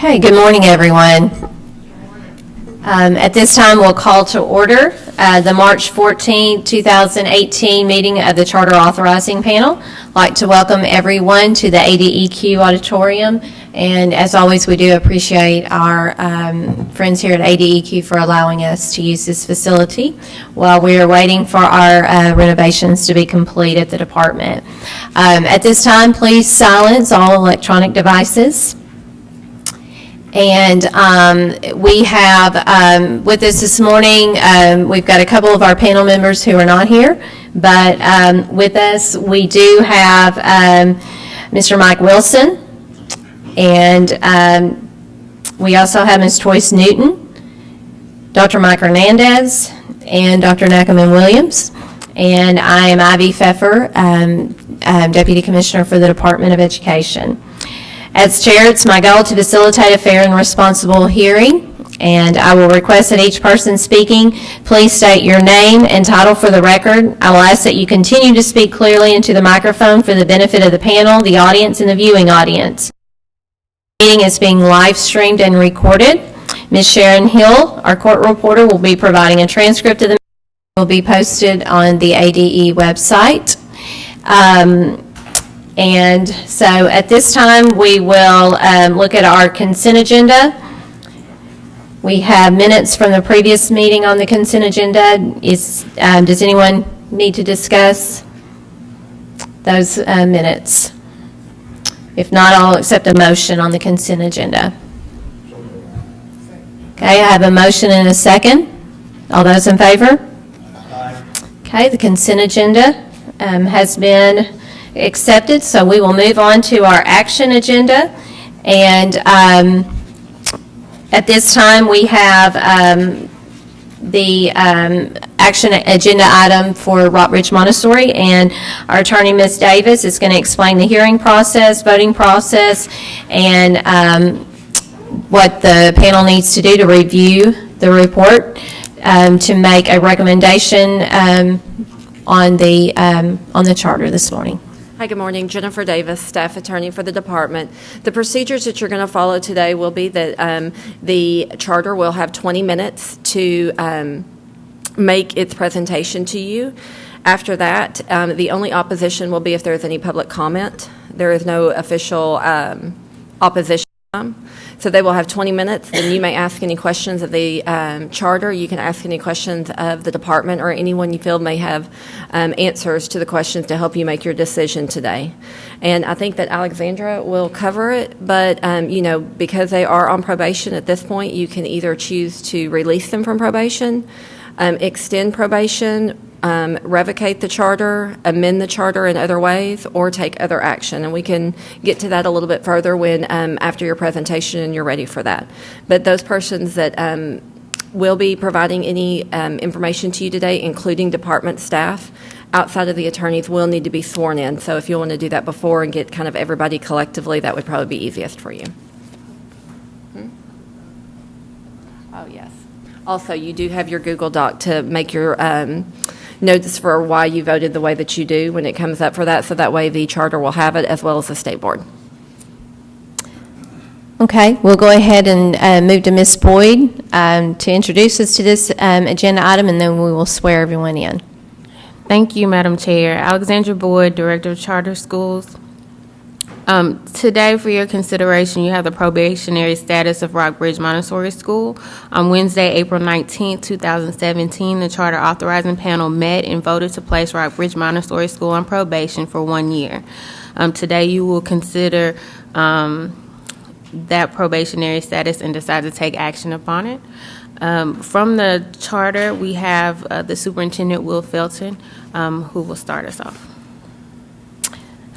Okay, good morning, everyone. At this time, we'll call to order the March 14, 2018 meeting of the Charter Authorizing Panel. I'd like to welcome everyone to the ADEQ auditorium, and as always, we do appreciate our friends here at ADEQ for allowing us to use this facility while we are waiting for our renovations to be complete at the department. At this time, please silence all electronic devices. And we have with us this morning, we've got a couple of our panel members who are not here, but with us we do have Mr. Mike Wilson, and we also have Ms. Toyce Newton, Dr. Mike Hernandez, and Dr. Nackerman Williams. And I am Ivy Pfeffer, Deputy Commissioner for the Department of Education. As chair, it's my goal to facilitate a fair and responsible hearing, and I will request that each person speaking please state your name and title for the record. I will ask that you continue to speak clearly into the microphone for the benefit of the panel, the audience, and the viewing audience. The meeting is being live streamed and recorded. Ms. Sharon Hill, our court reporter, will be providing a transcript of the meeting. It will be posted on the ADE website. And so at this time, we will look at our consent agenda. We have minutes from the previous meeting on the consent agenda. Does anyone need to discuss those minutes? If not, I'll accept a motion on the consent agenda. Okay, I have a motion and a second. All those in favor? Aye. Okay, the consent agenda has been accepted, so we will move on to our action agenda. And at this time we have the action agenda item for Rockbridge Montessori, and our attorney, Ms. Davis, is going to explain the hearing process, voting process, and what the panel needs to do to review the report to make a recommendation on the charter this morning. Hi, good morning. Jennifer Davis, staff attorney for the department. The procedures that you're going to follow today will be that the charter will have 20 minutes to make its presentation to you. After that, the only opposition will be if there is any public comment. There is no official opposition. So they will have 20 minutes, and you may ask any questions of the charter. You can ask any questions of the department or anyone you feel may have answers to the questions to help you make your decision today. And I think that Alexandra will cover it, but because they are on probation at this point, you can either choose to release them from probation, extend probation, revocate the charter, amend the charter in other ways, or take other action. And we can get to that a little bit further when after your presentation and you're ready for that. But those persons that will be providing any information to you today, including department staff, outside of the attorneys, will need to be sworn in. So if you want to do that before and get kind of everybody collectively, that would probably be easiest for you. Oh, yes. Also, you do have your Google Doc to make your notice for why you voted the way that you do when it comes up for that, so that way the charter will have it as well as the state board. Okay, we'll go ahead and move to Ms. Boyd to introduce us to this agenda item, and then we will swear everyone in. Thank you, Madam Chair. Alexandra Boyd, Director of Charter Schools. Today, for your consideration, you have the probationary status of Rockbridge Montessori School. On Wednesday, April 19, 2017, the Charter Authorizing Panel met and voted to place Rockbridge Montessori School on probation for 1 year. Today, you will consider that probationary status and decide to take action upon it. From the charter, we have the Superintendent, Will Felton, who will start us off.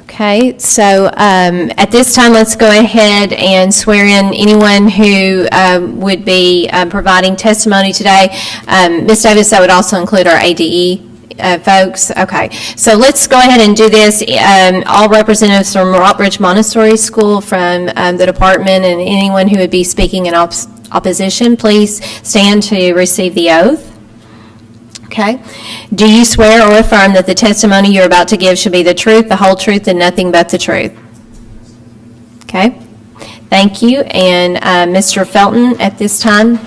Okay, so at this time, let's go ahead and swear in anyone who would be providing testimony today. Ms. Davis, that would also include our ADE folks. Okay, so let's go ahead and do this. All representatives from Rockbridge Montessori School, from the department, and anyone who would be speaking in opposition, please stand to receive the oath. Okay. Do you swear or affirm that the testimony you're about to give should be the truth, the whole truth, and nothing but the truth? Okay. Thank you. And Mr. Felton, at this time,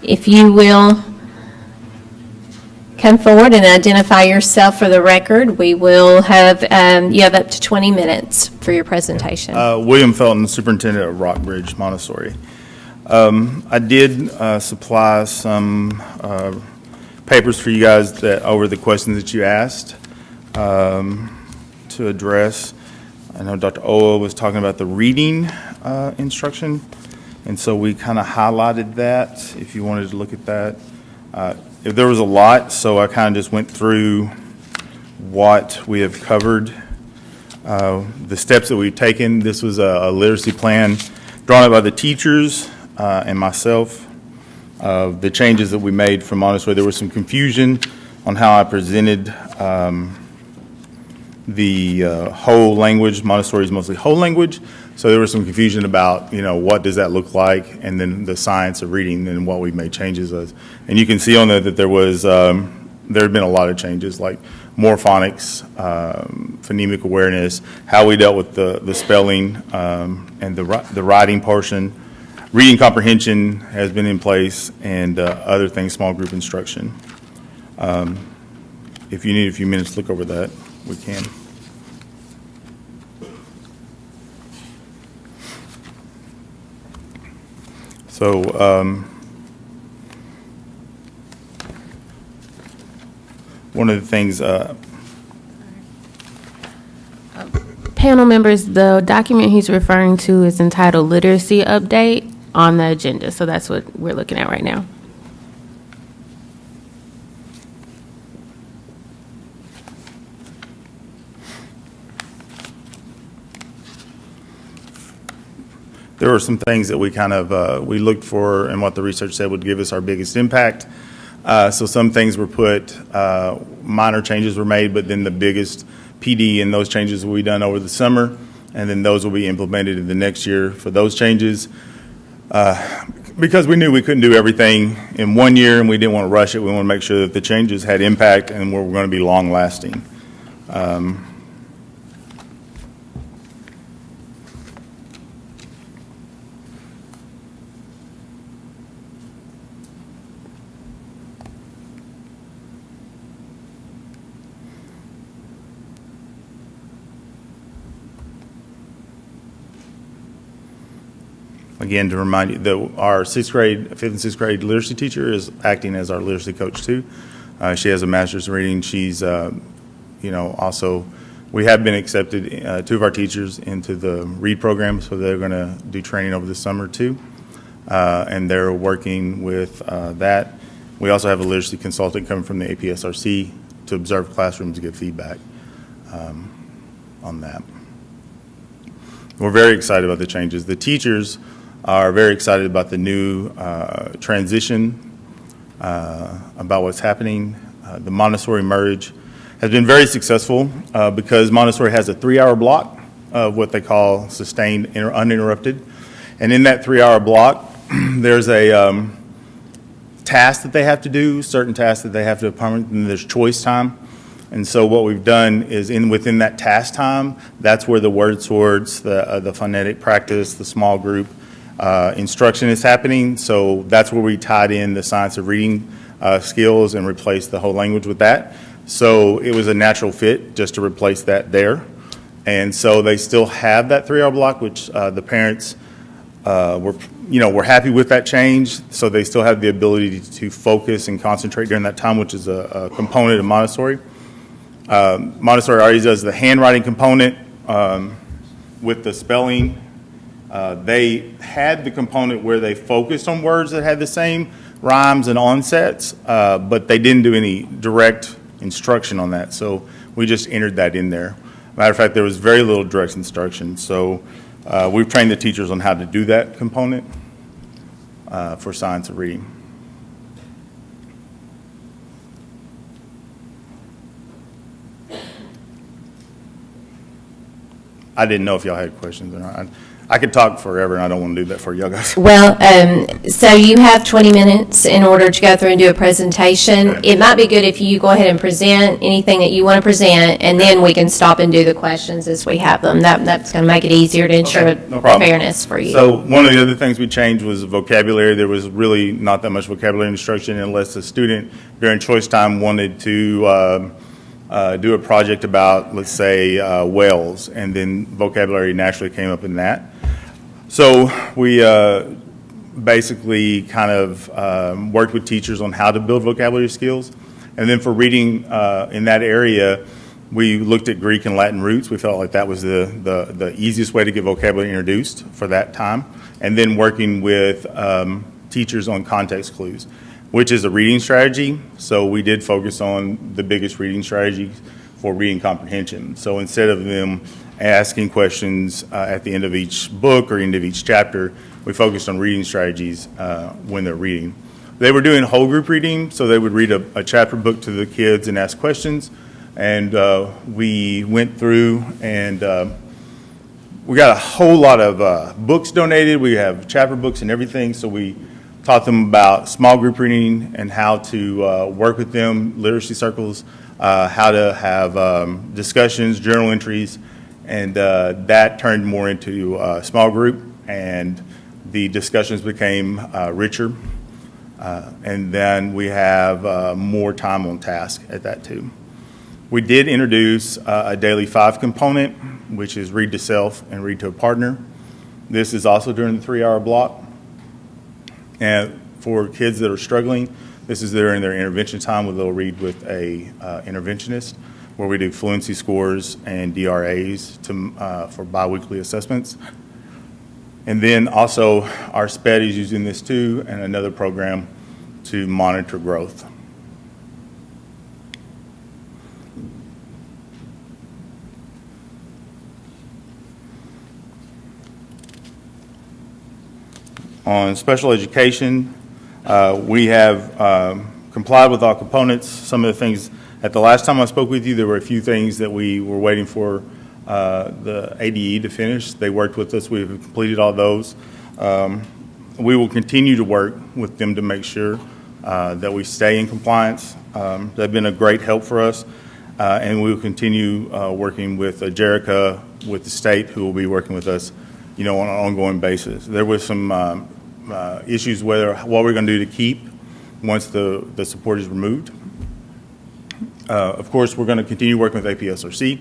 if you will come forward and identify yourself for the record, we will have, you have up to 20 minutes for your presentation. William Felton, Superintendent of Rockbridge Montessori. I did supply some papers for you guys that over the questions that you asked to address. I know Dr. Ola was talking about the reading instruction, and so we kind of highlighted that if you wanted to look at that. There was a lot, so I kind of just went through what we have covered, the steps that we've taken. This was a literacy plan drawn up by the teachers and myself. The changes that we made from Montessori, there was some confusion on how I presented the whole language. Montessori is mostly whole language, so there was some confusion about, what does that look like, and then the science of reading and what we made changes of. And you can see on there that there had been a lot of changes, like more phonics, phonemic awareness, how we dealt with the spelling and the writing portion. Reading comprehension has been in place, and other things, small group instruction. If you need a few minutes to look over that, we can. So, one of the things, Panel members, the document he's referring to is entitled Literacy Update on the agenda, so that's what we're looking at right now. there were some things that we kind of, we looked for and what the research said would give us our biggest impact. So some things were put, minor changes were made, but then the biggest PD and those changes will be done over the summer, and then those will be implemented in the next year for those changes. Because we knew we couldn't do everything in 1 year and we didn't want to rush it, we want to make sure that the changes had impact and were going to be long-lasting. Again, to remind you that our fifth and sixth grade literacy teacher is acting as our literacy coach too. She has a master's in reading. She's, also, we have been accepted, two of our teachers into the READ program, so they're going to do training over the summer too. And they're working with that. We also have a literacy consultant coming from the APSRC to observe classrooms to get feedback on that. We're very excited about the changes. The teachers are very excited about the new transition, about what's happening. The Montessori merge has been very successful because Montessori has a 3-hour block of what they call sustained uninterrupted. And in that 3-hour block, there's a task that they have to do, certain tasks that they have to perform, and there's choice time. And so what we've done is within that task time, that's where the word sorts, the phonetic practice, the small group instruction is happening. So that's where we tied in the science of reading skills and replaced the whole language with that. So it was a natural fit just to replace that there. And so they still have that 3-hour block, which the parents were happy with that change. So they still have the ability to focus and concentrate during that time, which is a component of Montessori. Montessori already does the handwriting component with the spelling. They had the component where they focused on words that had the same rhymes and onsets, but they didn't do any direct instruction on that. So we just entered that in there. Matter of fact, there was very little direct instruction. So we've trained the teachers on how to do that component for science of reading. I didn't know if y'all had questions or not. I could talk forever, and I don't want to do that for y'all guys. Well, so you have 20 minutes in order to go through and do a presentation. It might be good if you go ahead and present anything that you want to present, and then we can stop and do the questions as we have them. That's going to make it easier to ensure Okay, no problem. fairness for you. So one of the other things we changed was vocabulary. There was really not that much vocabulary instruction unless a student during choice time wanted to do a project about, let's say, whales, and then vocabulary naturally came up in that. So we basically kind of worked with teachers on how to build vocabulary skills. And then for reading in that area, we looked at Greek and Latin roots. We felt like that was the easiest way to get vocabulary introduced for that time. And then working with teachers on context clues, which is a reading strategy. So we did focus on the biggest reading strategies for reading comprehension. So instead of them asking questions at the end of each book or end of each chapter, we focused on reading strategies when they're reading. They were doing whole group reading, so they would read a chapter book to the kids and ask questions. And we went through and we got a whole lot of books donated. We have chapter books and everything, so we taught them about small group reading and how to work with them, literacy circles, how to have discussions, journal entries, and that turned more into a small group, and the discussions became richer. And then we have more time on task at that too. We did introduce a daily 5 component, which is read to self and read to a partner. This is also during the 3-hour block. And for kids that are struggling, this is during their intervention time where they'll read with a interventionist, where we do fluency scores and DRAs for biweekly assessments. And then also our SPED is using this too, and another program to monitor growth. On special education, we have complied with all components. Some of the things, at the last time I spoke with you, there were a few things that we were waiting for the ADE to finish. They worked with us. We've completed all those. We will continue to work with them to make sure that we stay in compliance. They've been a great help for us, and we will continue working with Jerica, with the state, who will be working with us, on an ongoing basis. There was some issues what we're going to do to keep once the support is removed. Of course, we're going to continue working with APSRC.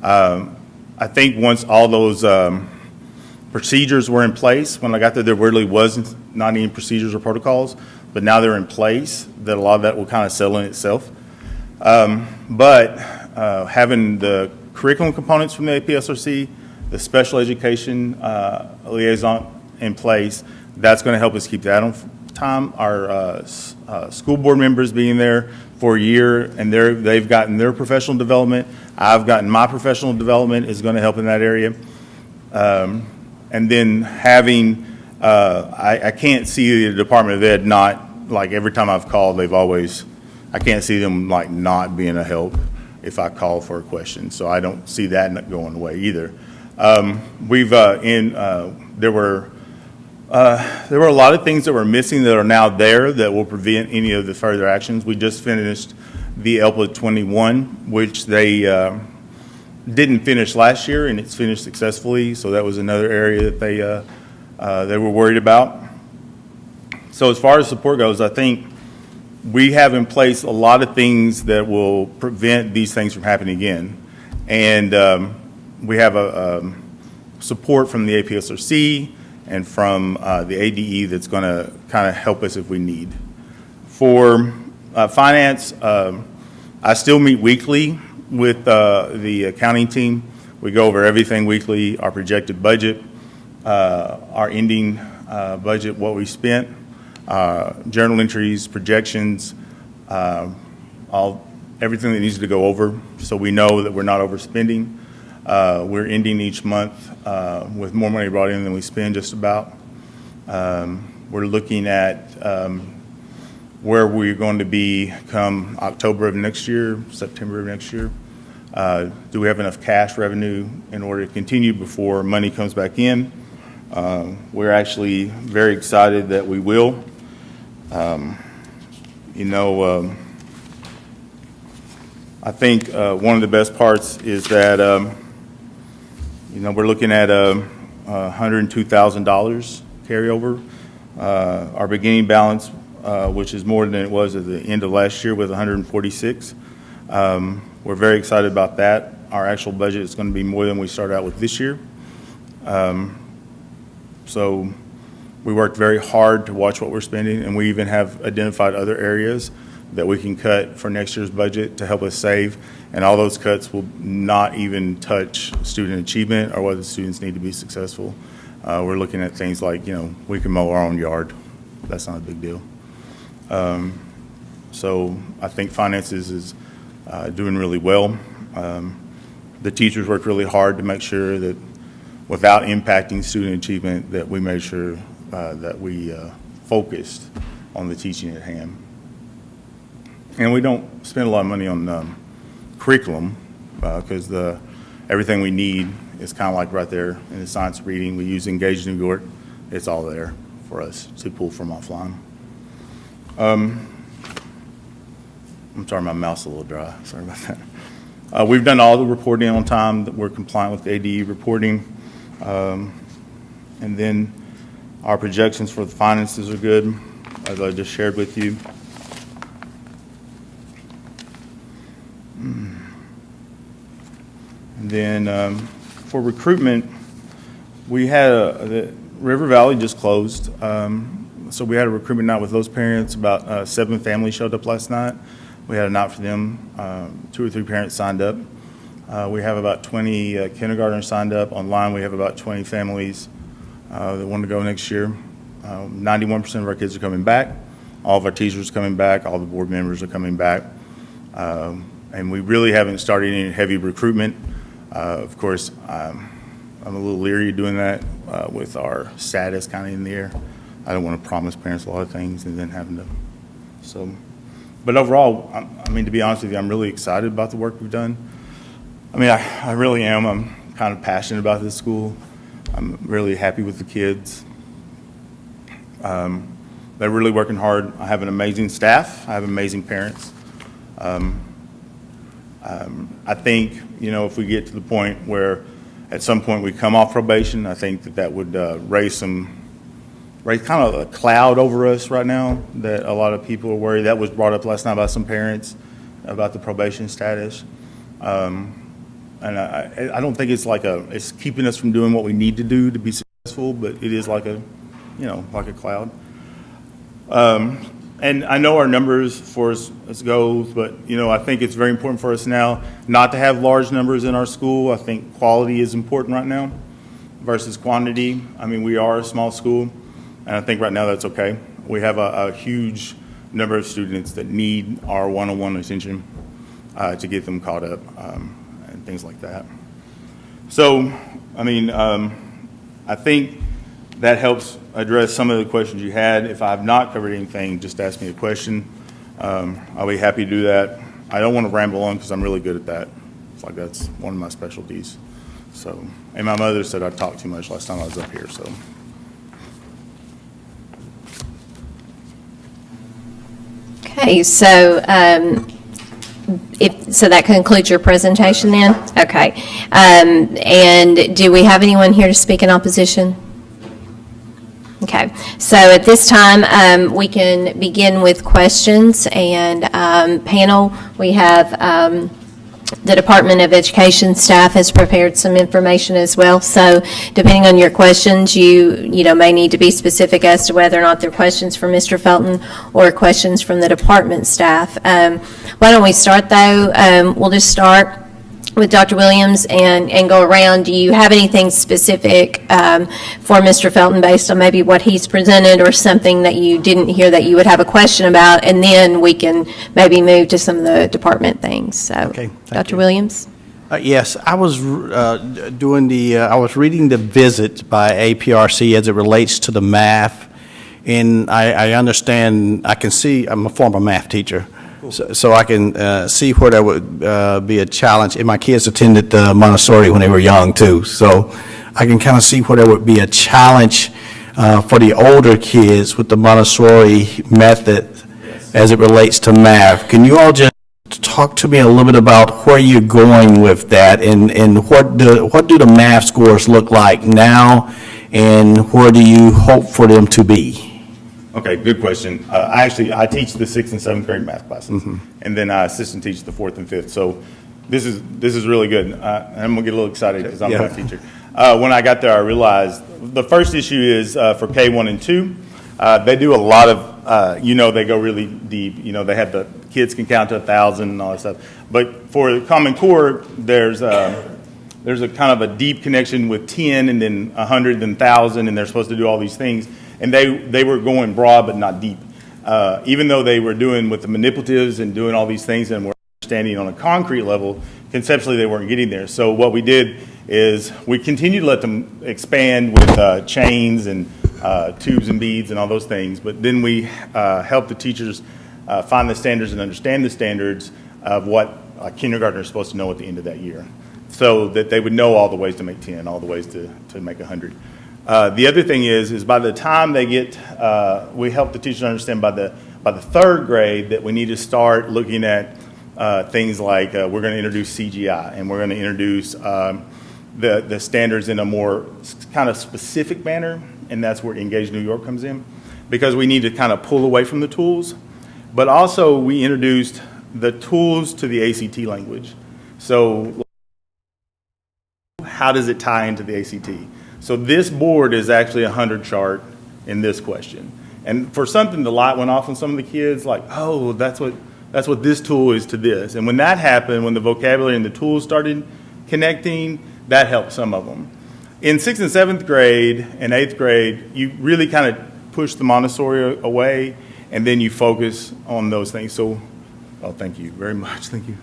I think once all those procedures were in place, when I got there really wasn't not any procedures or protocols, but now they're in place, that a lot of that will kind of settle in itself. But having the curriculum components from the APSRC, the special education liaison in place, that's going to help us keep that on time. Our school board members being there for a year, and they've gotten their professional development. I've gotten my professional development is going to help in that area. And then having, I can't see the Department of Ed not, like every time I've called, I can't see them like not being a help if I call for a question. So I don't see that not going away either. There were a lot of things that were missing that are now there that will prevent any of the further actions. We just finished the ELPA 21, which they didn't finish last year, and it's finished successfully. So that was another area that they were worried about. So as far as support goes, I think we have in place a lot of things that will prevent these things from happening again. And we have a support from the APSRC and from the ADE that's going to kind of help us if we need. For finance, I still meet weekly with the accounting team. We go over everything weekly, our projected budget, our ending budget, what we spent, journal entries, projections, everything that needs to go over, so we know that we're not overspending. We're ending each month with more money brought in than we spend, just about. We're looking at where we're going to be come October of next year, September of next year. Do we have enough cash revenue in order to continue before money comes back in? We're actually very excited that we will. I think one of the best parts is that, we're looking at $102,000 carryover. Our beginning balance, which is more than it was at the end of last year, with 146. We're very excited about that. Our actual budget is going to be more than we started out with this year. So we worked very hard to watch what we're spending, and we even have identified other areas that we can cut for next year's budget to help us save, and all those cuts will not even touch student achievement or what the students need to be successful. We're looking at things like, we can mow our own yard. That's not a big deal. So I think finances is doing really well. The teachers worked really hard to make sure that without impacting student achievement, that we made sure that we focused on the teaching at hand. And we don't spend a lot of money on curriculum because everything we need is kind of like right there in the science reading. We use Engage New York. It's all there for us to pull from offline. I'm sorry, my mouth's a little dry. Sorry about that. We've done all the reporting on time. That we're compliant with the ADE reporting. And then our projections for the finances are good, as I just shared with you. And then for recruitment, we had the River Valley just closed. So we had a recruitment night with those parents. About 7 families showed up last night. We had a night for them. 2 or 3 parents signed up. We have about 20 kindergartners signed up. Online, we have about 20 families that want to go next year. 91% of our kids are coming back. All of our teachers are coming back. All the board members are coming back. And we really haven't started any heavy recruitment. Of course, I'm a little leery of doing that with our status kind of in the air. I don't want to promise parents a lot of things and then having to. So, but overall, I mean, to be honest with you, I'm really excited about the work we've done. I mean, I really am. I'm kind of passionate about this school. I'm really happy with the kids. They're really working hard. I have an amazing staff. I have amazing parents. I think, if we get to the point where at some point we come off probation, I think that would raise kind of a cloud over us right now that a lot of people are worried. That was brought up last night by some parents about the probation status. And I don't think it's it's keeping us from doing what we need to do to be successful, but it is like a cloud. And I know our numbers for us goals, but, I think it's very important for us now not to have large numbers in our school. I think quality is important right now versus quantity. I mean, we are a small school, and I think right now that's okay. We have a huge number of students that need our one-on-one attention to get them caught up and things like that. So, I mean, I think that helps address some of the questions you had. If I have not covered anything, just ask me a question. I'll be happy to do that. I don't want to ramble on because I'm really good at that. It's like that's one of my specialties. So, and my mother said I talked too much last time I was up here. So, Okay, so so that concludes your presentation then? Okay. And do we have anyone here to speak in opposition? Okay, so at this time, we can begin with questions, and panel, we have the Department of Education staff has prepared some information as well, so depending on your questions, you may need to be specific as to whether or not they're questions from Mr. Felton or questions from the department staff. Why don't we start though? We'll just start with Dr. Williams and go around. Do you have anything specific for Mr. Felton based on maybe what he's presented or something that you didn't hear that you would have a question about, and then we can maybe move to some of the department things. So, okay, Dr. Williams? Yes, I was I was reading the visit by APRC as it relates to the math, and I understand, I can see, I'm a former math teacher, so I can see where there would be a challenge. And my kids attended Montessori when they were young, too. So I can kind of see where there would be a challenge for the older kids with the Montessori method as it relates to math. Can you all just talk to me a little bit about where you're going with that, and what do the math scores look like now, and where do you hope for them to be? Okay, good question. I teach the 6th and 7th grade math classes, and then I assistant teach the 4th and 5th. So this is really good. I'm gonna get a little excited because I'm a math teacher. When I got there, I realized the first issue is for K1 and 2. They do a lot of, they go really deep. They have the kids can count to 1,000 and all that stuff. But for Common Core, there's a kind of a deep connection with 10 and then 100 and 1,000, and they're supposed to do all these things. And they were going broad but not deep. Even though they were doing with the manipulatives and doing all these things and were understanding on a concrete level, conceptually they weren't getting there. So what we did is we continued to let them expand with chains and tubes and beads and all those things, but then we helped the teachers find the standards and understand the standards of what a kindergartner is supposed to know at the end of that year, so that they would know all the ways to make 10, all the ways to make 100. The other thing is by the time they get, we help the teachers understand by the 3rd grade that we need to start looking at things like we're going to introduce CGI, and we're going to introduce the standards in a more kind of specific manner, and that's where Engage New York comes in, because we need to kind of pull away from the tools. But also we introduced the tools to the ACT language. So how does it tie into the ACT? So this board is actually a 100 chart in this question. And for something, the light went off on some of the kids, like, oh, that's what this tool is to this. And when that happened, when the vocabulary and the tools started connecting, that helped some of them. In 6th and 7th grade and 8th grade, you really kind of push the Montessori away, and then you focus on those things. So, thank you very much. Thank you.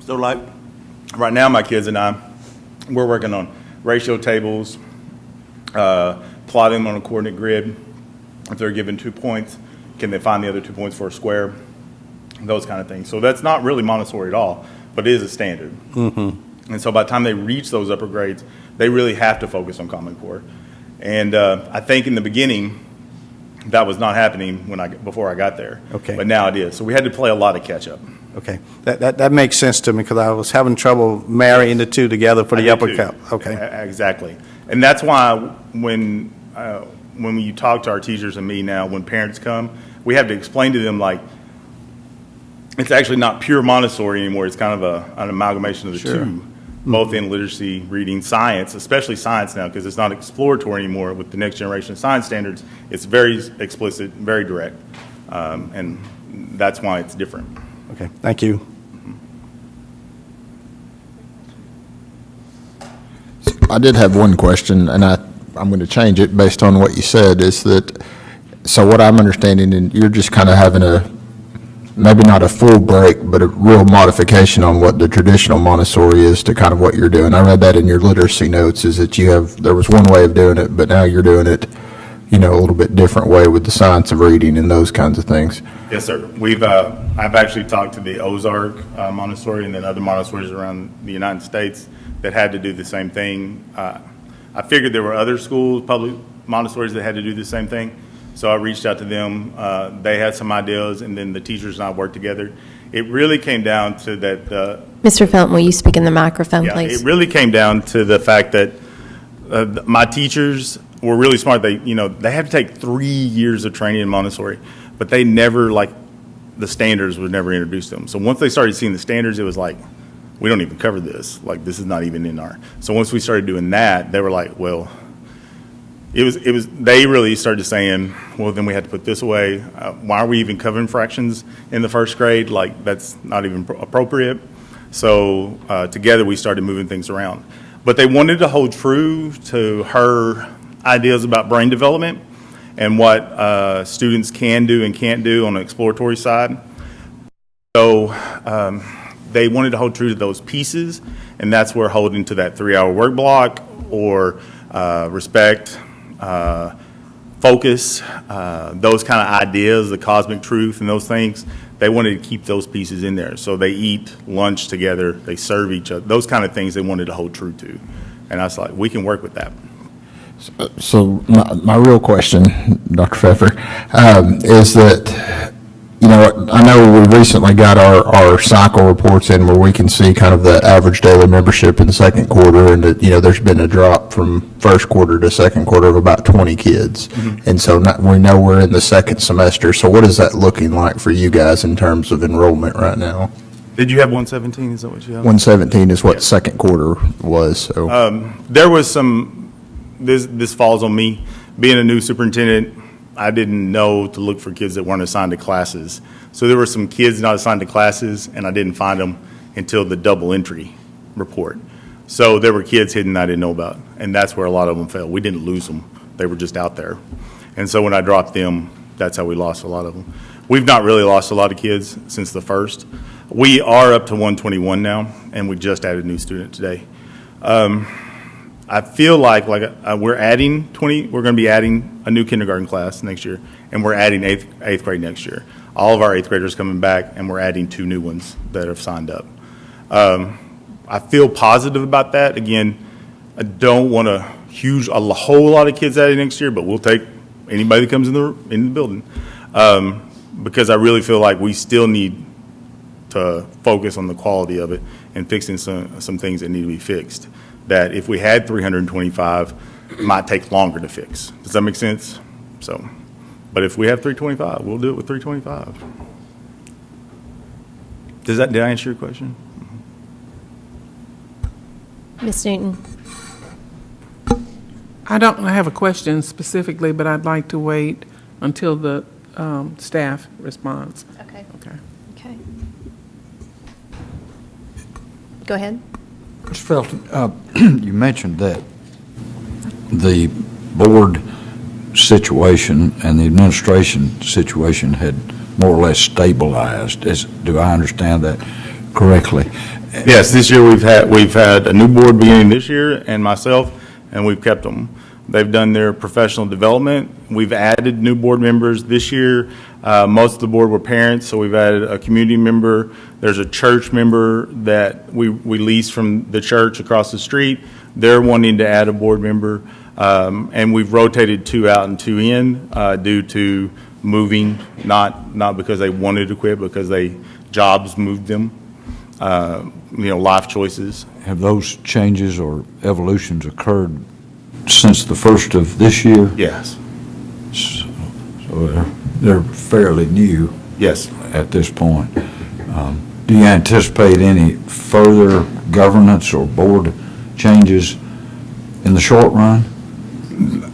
So, like, right now, my kids and I, we're working on ratio tables, plotting them on a coordinate grid. If they're given 2 points, can they find the other 2 points for a square? Those kind of things. So that's not really Montessori at all, but it is a standard. And so by the time they reach those upper grades, they really have to focus on Common Core. And I think in the beginning, that was not happening before I got there. Okay. But now it is. So we had to play a lot of catch up. Okay, that makes sense to me, because I was having trouble marrying the two together for the upper cap. Okay. Exactly. And that's why when you talk to our teachers and me now, when parents come, we have to explain to them, like, it's actually not pure Montessori anymore. It's kind of an amalgamation of the two, both in literacy, reading, science, especially science now, because it's not exploratory anymore with the next generation of science standards. It's very explicit, very direct, and that's why it's different. Okay, thank you. I did have one question, and I'm going to change it based on what you said, is that, so what I'm understanding, and you're just kind of having maybe not a full break, but a real modification on what the traditional Montessori is to kind of what you're doing. I read that in your literacy notes, is that there was one way of doing it, but now you're doing it, a little bit different way with the science of reading and those kinds of things. Yes, sir. I've actually talked to the Ozark Montessori and then other Montessoris around the United States that had to do the same thing. I figured there were other schools, public Montessoris, that had to do the same thing. So I reached out to them. They had some ideas, and then the teachers and I worked together. It really came down to that. Mr. Felton, will you speak in the microphone, Yeah, please? it really came down to the fact that my teachers were really smart. They had to take 3 years of training in Montessori, but they never, the standards were never introduced to them. So once they started seeing the standards, it was like, we don't even cover this. Like, this is not even in our. So once we started doing that, they were like, well, they really started saying, well, then we had to put this away. Why are we even covering fractions in the first grade? Like, that's not even appropriate. So together we started moving things around. But they wanted to hold true to her ideas about brain development and what students can do and can't do on the exploratory side. So they wanted to hold true to those pieces, and that's where holding to that 3-hour work block or respect, focus, those kind of ideas, the cosmic truth and those things, they wanted to keep those pieces in there. So they eat lunch together, they serve each other, those kind of things they wanted to hold true to. And I was like, we can work with that. So my real question, Dr. Pfeffer, is that, you know, I know we recently got our cycle reports in where we can see kind of the average daily membership in the second quarter, and that, you know, there's been a drop from first quarter to second quarter of about 20 kids. Mm-hmm. And so we know we're in the second semester. So what is that looking like for you guys in terms of enrollment right now? Did you have 117? Is that what you have? 117 is what second quarter was. So there was some. This falls on me. Being a new superintendent, I didn't know to look for kids that weren't assigned to classes. So there were some kids not assigned to classes, and I didn't find them until the double entry report. So there were kids hidden I didn't know about, and that's where a lot of them fell. We didn't lose them. They were just out there. And so when I dropped them, that's how we lost a lot of them. We've not really lost a lot of kids since the first. We are up to 121 now, and we just added a new student today. I feel like we're adding 20. We're going to be adding a new kindergarten class next year, and we're adding eighth grade next year. All of our eighth graders coming back, and we're adding 2 new ones that have signed up. I feel positive about that. Again, I don't want a whole lot of kids added next year, but we'll take anybody that comes in the building because I really feel like we still need to focus on the quality of it and fixing some things that need to be fixed. That if we had 325, it might take longer to fix. Does that make sense? So, but if we have 325, we'll do it with 325. Did I answer your question? Ms. Newton? I don't have a question specifically, but I'd like to wait until the staff responds. Okay. Okay. Okay. Go ahead. Mr. Felton, you mentioned that the board situation and the administration situation had more or less stabilized. Do I understand that correctly? Yes, this year we've had a new board beginning this year and myself, and we've kept them. They've done their professional development. We've added new board members this year. Most of the board were parents, so we've added a community member. There's a church member that we leased from the church across the street. They're wanting to add a board member. And we've rotated 2 out and 2 in due to moving, not because they wanted to quit, because jobs moved them, life choices. Have those changes or evolutions occurred since the first of this year? Yes. So they're fairly new. Yes. At this point. Do you anticipate any further governance or board changes in the short run?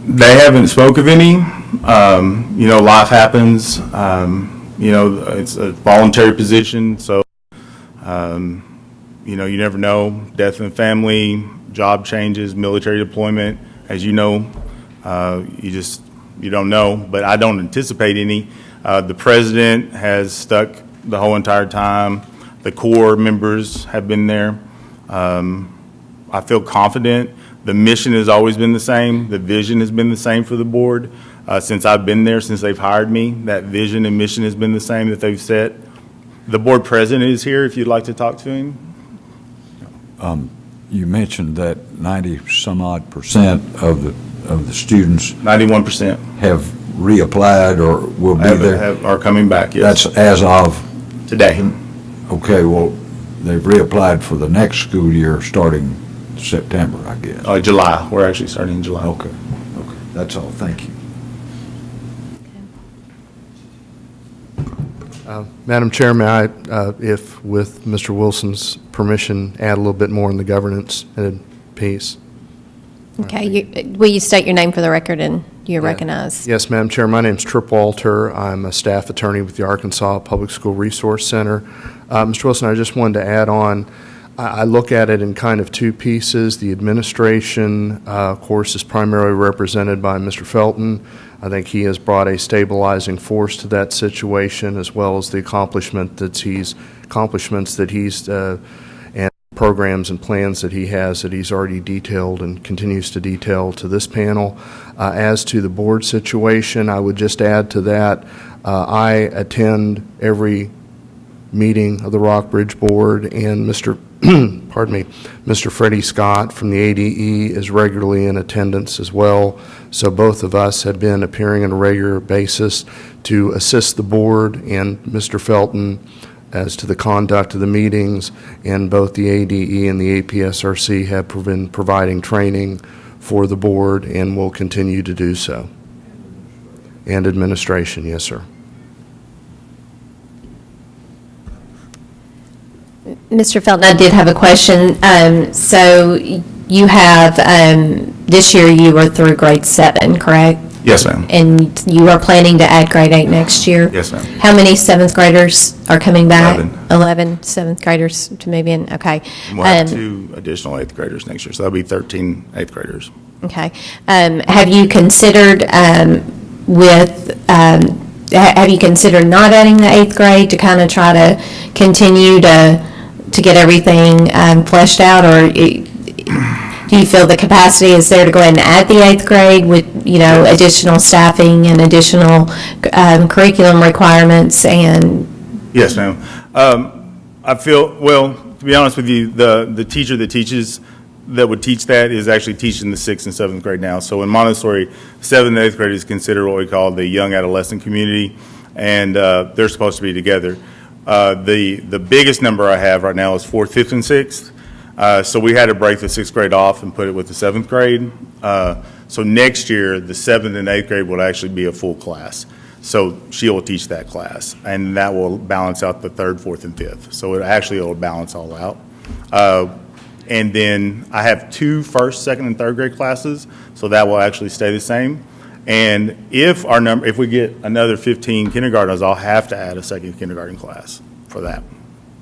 They haven't spoke of any. Life happens. It's a voluntary position, so you never know. Death in the family, job changes, military deployment. As you know, you don't know, but I don't anticipate any. The president has stuck the whole entire time. The core members have been there. I feel confident. The mission has always been the same. The vision has been the same for the board. Since I've been there, since they've hired me, that vision and mission has been the same that they've set. The board president is here if you'd like to talk to him. You mentioned that 90-some-odd% of the students 91% have reapplied or will be there. Are coming back, yes. That's as of today. Okay, well, they've reapplied for the next school year starting September, I guess. July. We're actually starting in July. Okay. That's all. Thank you. Madam Chair, may I, if with Mr. Wilson's permission, add a little bit more in the governance piece? Okay. Will you state your name for the record and you're recognized? Yes, Madam Chair. My name's Trip Walter. I'm a staff attorney with the Arkansas Public School Resource Center. Mr. Wilson, I just wanted to add on, I look at it in kind of 2 pieces. The administration, of course, is primarily represented by Mr. Felton. I think he has brought a stabilizing force to that situation, as well as the accomplishments that he's and programs and plans that he's already detailed and continues to detail to this panel. As to the board situation, I would just add to that, I attend every meeting of the Rockbridge Board, and pardon me, Mr. Freddie Scott from the ADE is regularly in attendance as well. So both of us have been appearing on a regular basis to assist the board and Mr. Felton as to the conduct of the meetings, and both the ADE and the APSRC have been providing training for the board and will continue to do so. And administration, yes, sir. Mr. Felton, I did have a question. So you have, this year you were through grade 7, correct? Yes, ma'am. And you are planning to add grade 8 next year? Yes, ma'am. How many 7th graders are coming back? 11. 11 7th graders to move in, okay. We'll have 2 additional 8th graders next year, so that'll be 13 8th graders. Okay. Have you considered have you considered not adding the 8th grade to kind of try to continue to get everything fleshed out, or do you feel the capacity is there to go ahead and add the 8th grade with, additional staffing and additional curriculum requirements and? Yes, ma'am. I feel, well, to be honest with you, the teacher that teaches, that would teach that is actually teaching the 6th and 7th grade now. So in Montessori, 7th and 8th grade is considered what we call the young adolescent community, and they're supposed to be together. The biggest number I have right now is 4th, 5th, and 6th. So we had to break the 6th grade off and put it with the 7th grade. So next year, the 7th and 8th grade will actually be a full class. So she will teach that class, and that will balance out the 3rd, 4th, and 5th. So it will balance all out. And then I have 2 1st, 2nd, and 3rd grade classes, so that will actually stay the same. And if we get another 15 kindergartners, I'll have to add a 2nd kindergarten class for that.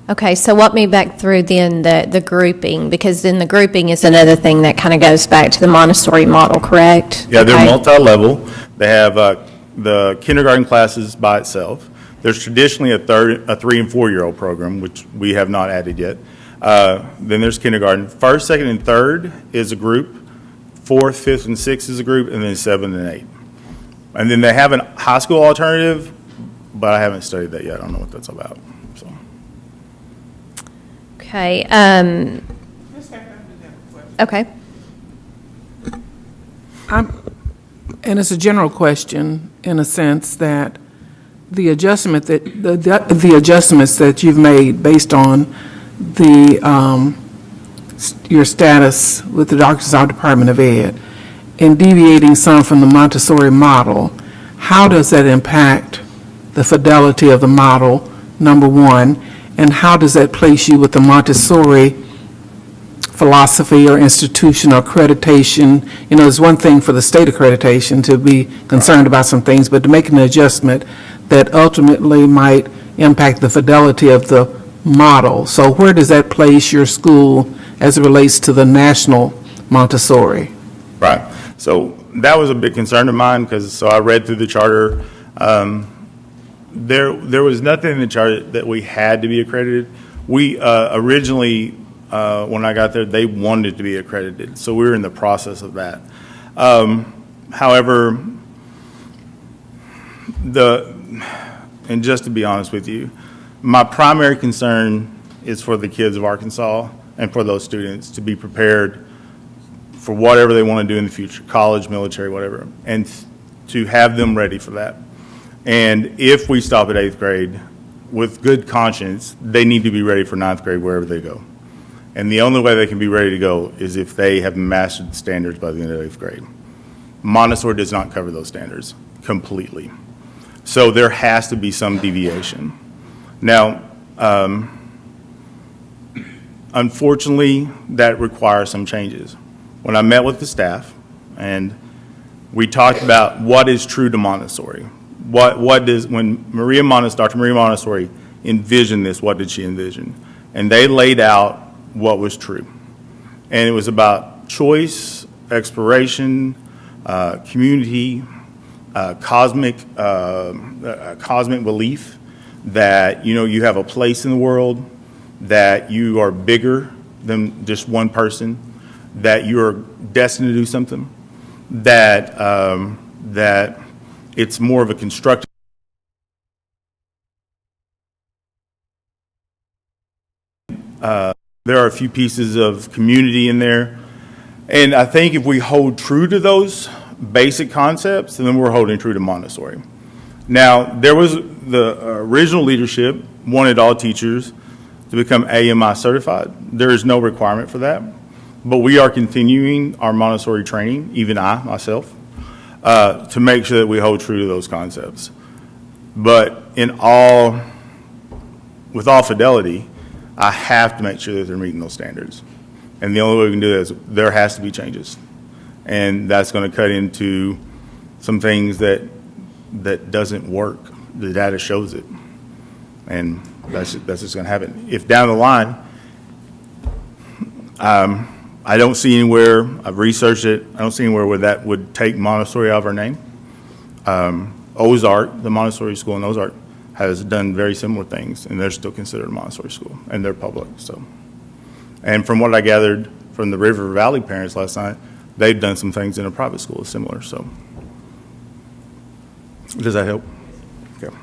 Okay, so walk me back through then the grouping, because then the grouping is another thing that kind of goes back to the Montessori model, correct? Yeah, they're Okay. multi-level. They have the kindergarten classes by itself. There's traditionally a 3 and 4-year-old program, which we have not added yet. Then there's kindergarten. 1st, 2nd, and 3rd is a group. 4th, 5th, and 6th is a group, and then 7th and 8th. And then they have a high school alternative, but I haven't studied that yet. I don't know what that's about. So. Okay. Okay. And it's a general question, in a sense, that the adjustments that you've made based on your status with the Arkansas Department of Ed, and deviating some from the Montessori model, how does that impact the fidelity of the model, number one, and how does that place you with the Montessori philosophy or institution or accreditation? It's one thing for the state accreditation to be concerned about some things, but to make an adjustment that ultimately might impact the fidelity of the model. So where does that place your school as it relates to the national Montessori? Right. So that was a big concern of mine, because I read through the charter. There was nothing in the charter that we had to be accredited. We originally, when I got there, they wanted to be accredited, so we were in the process of that. However, and just to be honest with you, my primary concern is for the kids of Arkansas and for those students to be prepared for whatever they want to do in the future, college, military, whatever, and to have them ready for that. And if we stop at 8th grade, with good conscience, they need to be ready for 9th grade wherever they go. And the only way they can be ready to go is if they have mastered the standards by the end of 8th grade. Montessori does not cover those standards completely. So there has to be some deviation. Now, unfortunately, that requires some changes. When I met with the staff and we talked about what is true to Montessori, when Dr. Maria Montessori envisioned this, what did she envision? And they laid out what was true. And it was about choice, exploration, community, cosmic belief that, you have a place in the world, that you are bigger than just one person, that you are destined to do something, that it's more of a constructive. There are a few pieces of community in there. And I think if we hold true to those basic concepts, then we're holding true to Montessori. Now, there was the original leadership wanted all teachers to become AMI certified. There is no requirement for that, but we are continuing our Montessori training, even I, myself, to make sure that we hold true to those concepts. But with all fidelity, I have to make sure that they're meeting those standards. And the only way we can do that is there has to be changes. And that's going to cut into some things that doesn't work. The data shows it. And that's just going to happen. If down the line, I don't see anywhere, I've researched it, I don't see anywhere where that would take Montessori out of our name. Ozark, the Montessori school in Ozark, has done very similar things, and they're still considered a Montessori school, and they're public. So, and from what I gathered from the River Valley parents last night, they've done some things in a private school similar. So, does that help? Okay.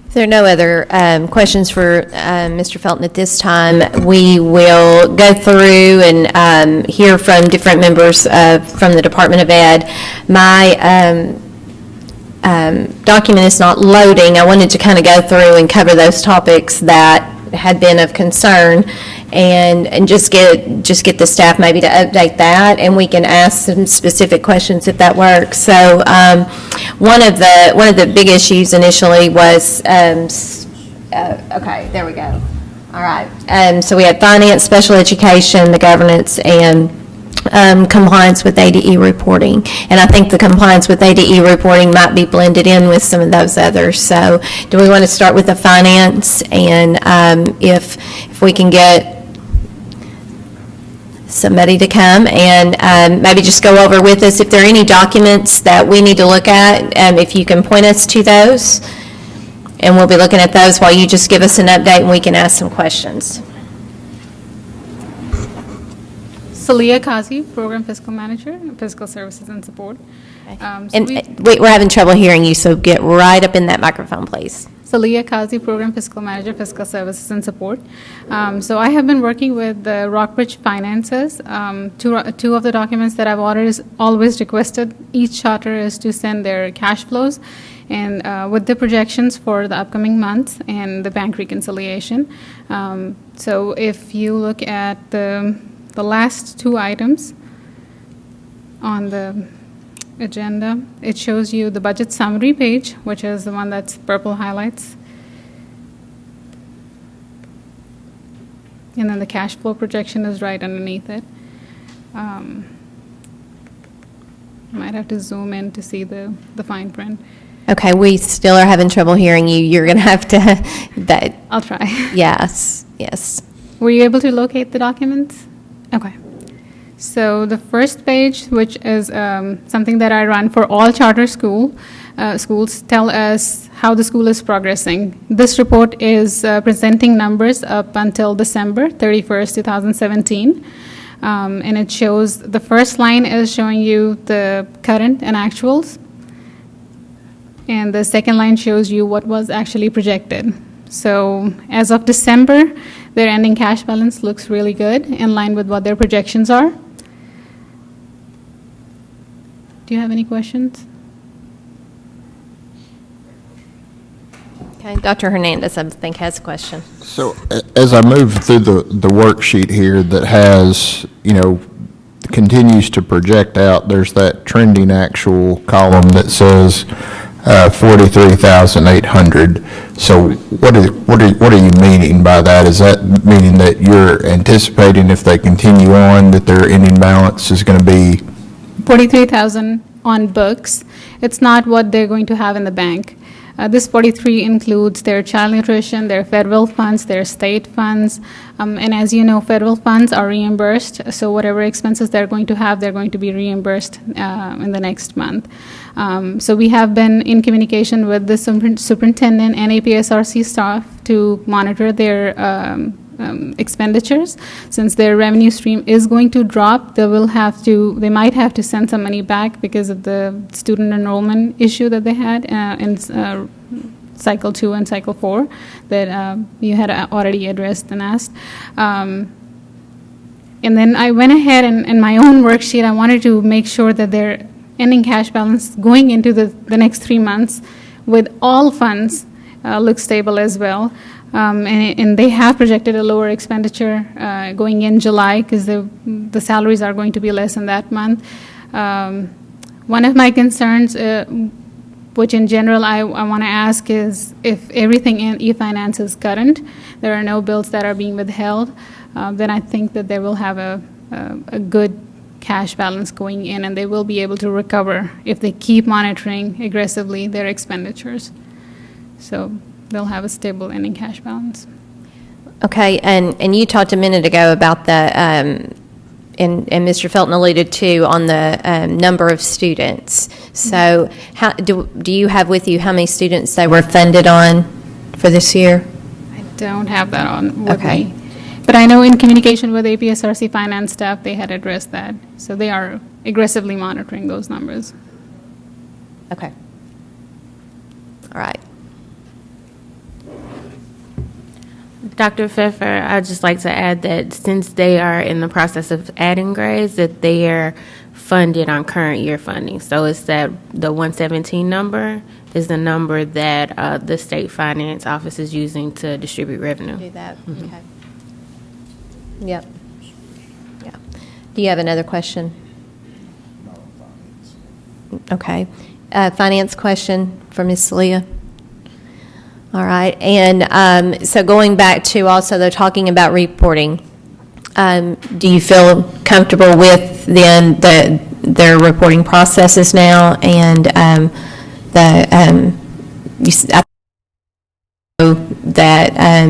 If there are no other questions for Mr. Felton at this time, we will go through and hear from different members from the Department of Ed. My document is not loading. I wanted to kind of go through and cover those topics that had been of concern and just get the staff maybe to update that, and we can ask some specific questions if that works. So one of the big issues initially was okay, there we go. All right. So we had finance, special education, the governance, and compliance with ADE reporting. And I think the compliance with ADE reporting might be blended in with some of those others. So do we want to start with the finance? And if we can get somebody to come and maybe just go over with us if there are any documents that we need to look at, if you can point us to those. And we'll be looking at those while you just give us an update and we can ask some questions. Salia Kazi, Program Fiscal Manager, Fiscal Services and Support. We're having trouble hearing you, so get right up in that microphone, please. Salia Kazi, Program Fiscal Manager, Fiscal Services and Support. So I have been working with the Rockbridge Finances. Two of the documents that I've always requested each charter is to send their cash flows and with the projections for the upcoming months and the bank reconciliation. So if you look at the last two items on the agenda, it shows you the budget summary page, which is the one that's purple highlights. And then the cash flow projection is right underneath it. You might have to zoom in to see the fine print. Okay, we still are having trouble hearing you. You're going to have to... I'll try. Yes, yes. Were you able to locate the documents? Okay. So the first page, which is something that I run for all charter schools, tell us how the school is progressing. This report is presenting numbers up until December 31st, 2017. And it shows, the first line is showing you the current and actuals. And the second line shows you what was actually projected. So as of December, their ending cash balance looks really good, in line with what their projections are. Do you have any questions? Okay, Dr. Hernandez, I think, has a question. So as I move through the worksheet here that has, continues to project out, there's that trending actual column that says 43,800. So what are you meaning by that? Is that meaning that you're anticipating if they continue on that their ending balance is going to be 43,000 on books. It's not what they're going to have in the bank. This 43 includes their child nutrition, their federal funds, their state funds, and as you know, federal funds are reimbursed, so whatever expenses they're going to have, they're going to be reimbursed in the next month. So we have been in communication with the superintendent and APSRC staff to monitor their expenditures. Since their revenue stream is going to drop, they might have to send some money back because of the student enrollment issue that they had in cycle 2 and cycle 4 that you had already addressed and asked. And then I went ahead and in my own worksheet, I wanted to make sure that their ending cash balance going into the next 3 months with all funds looks stable as well. And they have projected a lower expenditure going in July because the salaries are going to be less in that month. One of my concerns, which in general I want to ask, is if everything in e-finance is current, there are no bills that are being withheld, then I think that they will have a good cash balance going in, and they will be able to recover if they keep monitoring aggressively their expenditures. So they'll have a stable ending cash balance. Okay, and you talked a minute ago about the, and Mr. Felton alluded to on the number of students. So do you have with you how many students they were funded on for this year? I don't have that on with Okay. me. But I know in communication with APSRC finance staff, they had addressed that. So they are aggressively monitoring those numbers. Okay. All right. Dr. Pfeffer, I'd just like to add that since they are in the process of adding grades, that they are funded on current year funding. So it's that the 117 number is the number that the state finance office is using to distribute revenue. Do that, okay. Yep. Yeah. Do you have another question? Okay. Finance question for Ms. Leah? All right, and so going back to also, they're talking about reporting. Do you feel comfortable with their reporting processes now, and that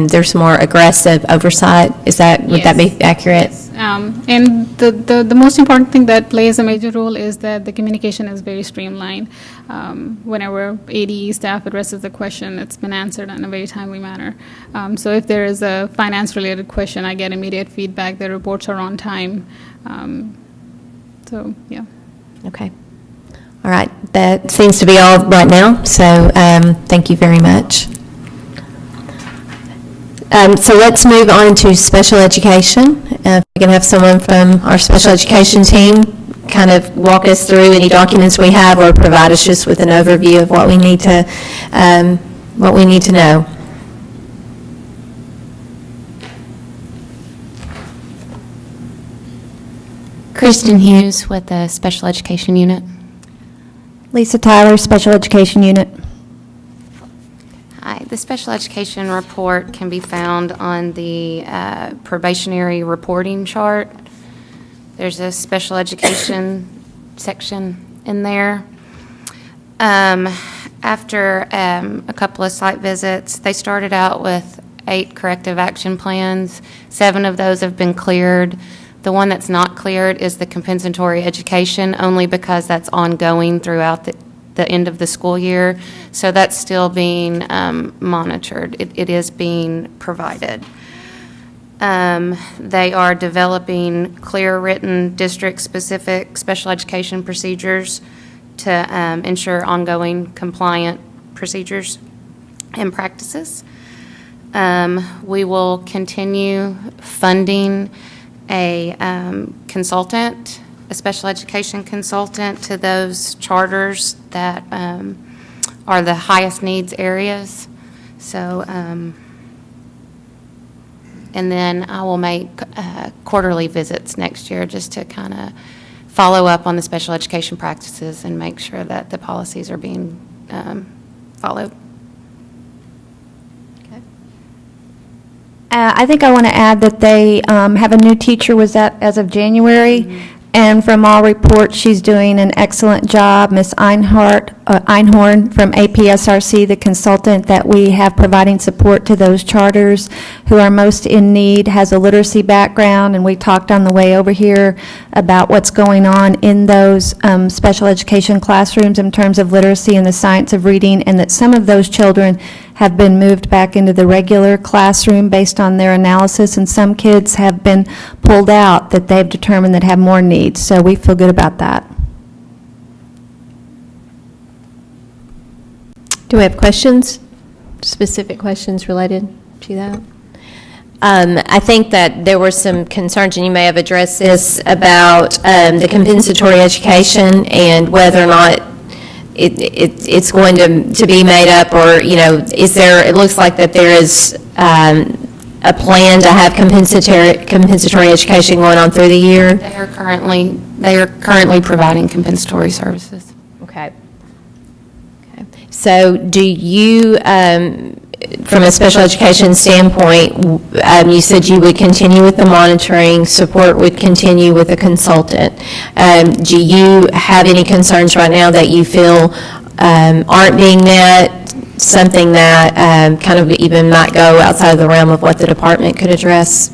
there's more aggressive oversight? Would that be accurate? Yes. And the most important thing that plays a major role is that the communication is very streamlined. Whenever ADE staff addresses the question, it's been answered in a very timely manner. So if there is a finance-related question, I get immediate feedback. The reports are on time. So, yeah. Okay. All right. That seems to be all right now, so thank you very much. So let's move on to special education. If we can have someone from our special education team kind of walk us through any documents we have or provide us just with an overview of what we need to know. Kristen Hughes with the Special Education Unit. Lisa Tyler, Special Education Unit. Hi, the Special Education report can be found on the probationary reporting chart. There's a special education section in there. After a couple of site visits, they started out with 8 corrective action plans. 7 of those have been cleared. The one that's not cleared is the compensatory education, only because that's ongoing throughout the end of the school year. So that's still being monitored. It is being provided. They are developing clear written district-specific special education procedures to ensure ongoing compliant procedures and practices. We will continue funding a consultant, a special education consultant, to those charters that are the highest needs areas. So, and then I will make quarterly visits next year just to kind of follow up on the special education practices and make sure that the policies are being followed. I think I want to add that they have a new teacher as of January, and from all reports, she's doing an excellent job. Ms. Einhorn from APSRC, the consultant that we have providing support to those charters who are most in need, has a literacy background, and we talked on the way over here about what's going on in those special education classrooms in terms of literacy and the science of reading, and that some of those children have been moved back into the regular classroom based on their analysis, and some kids have been pulled out that they've determined that have more needs. So we feel good about that. Do we have questions, specific questions related to that? I think that there were some concerns, and you may have addressed this, about the compensatory education and whether or not it's going to be made up, or, you know, is there, it looks like that there is a plan to have compensatory education going on through the year? They are currently providing compensatory services. Okay. So do you, from a special education standpoint, you said you would continue with the monitoring, support would continue with a consultant. Do you have any concerns right now that you feel aren't being met, something that kind of even might go outside of the realm of what the department could address?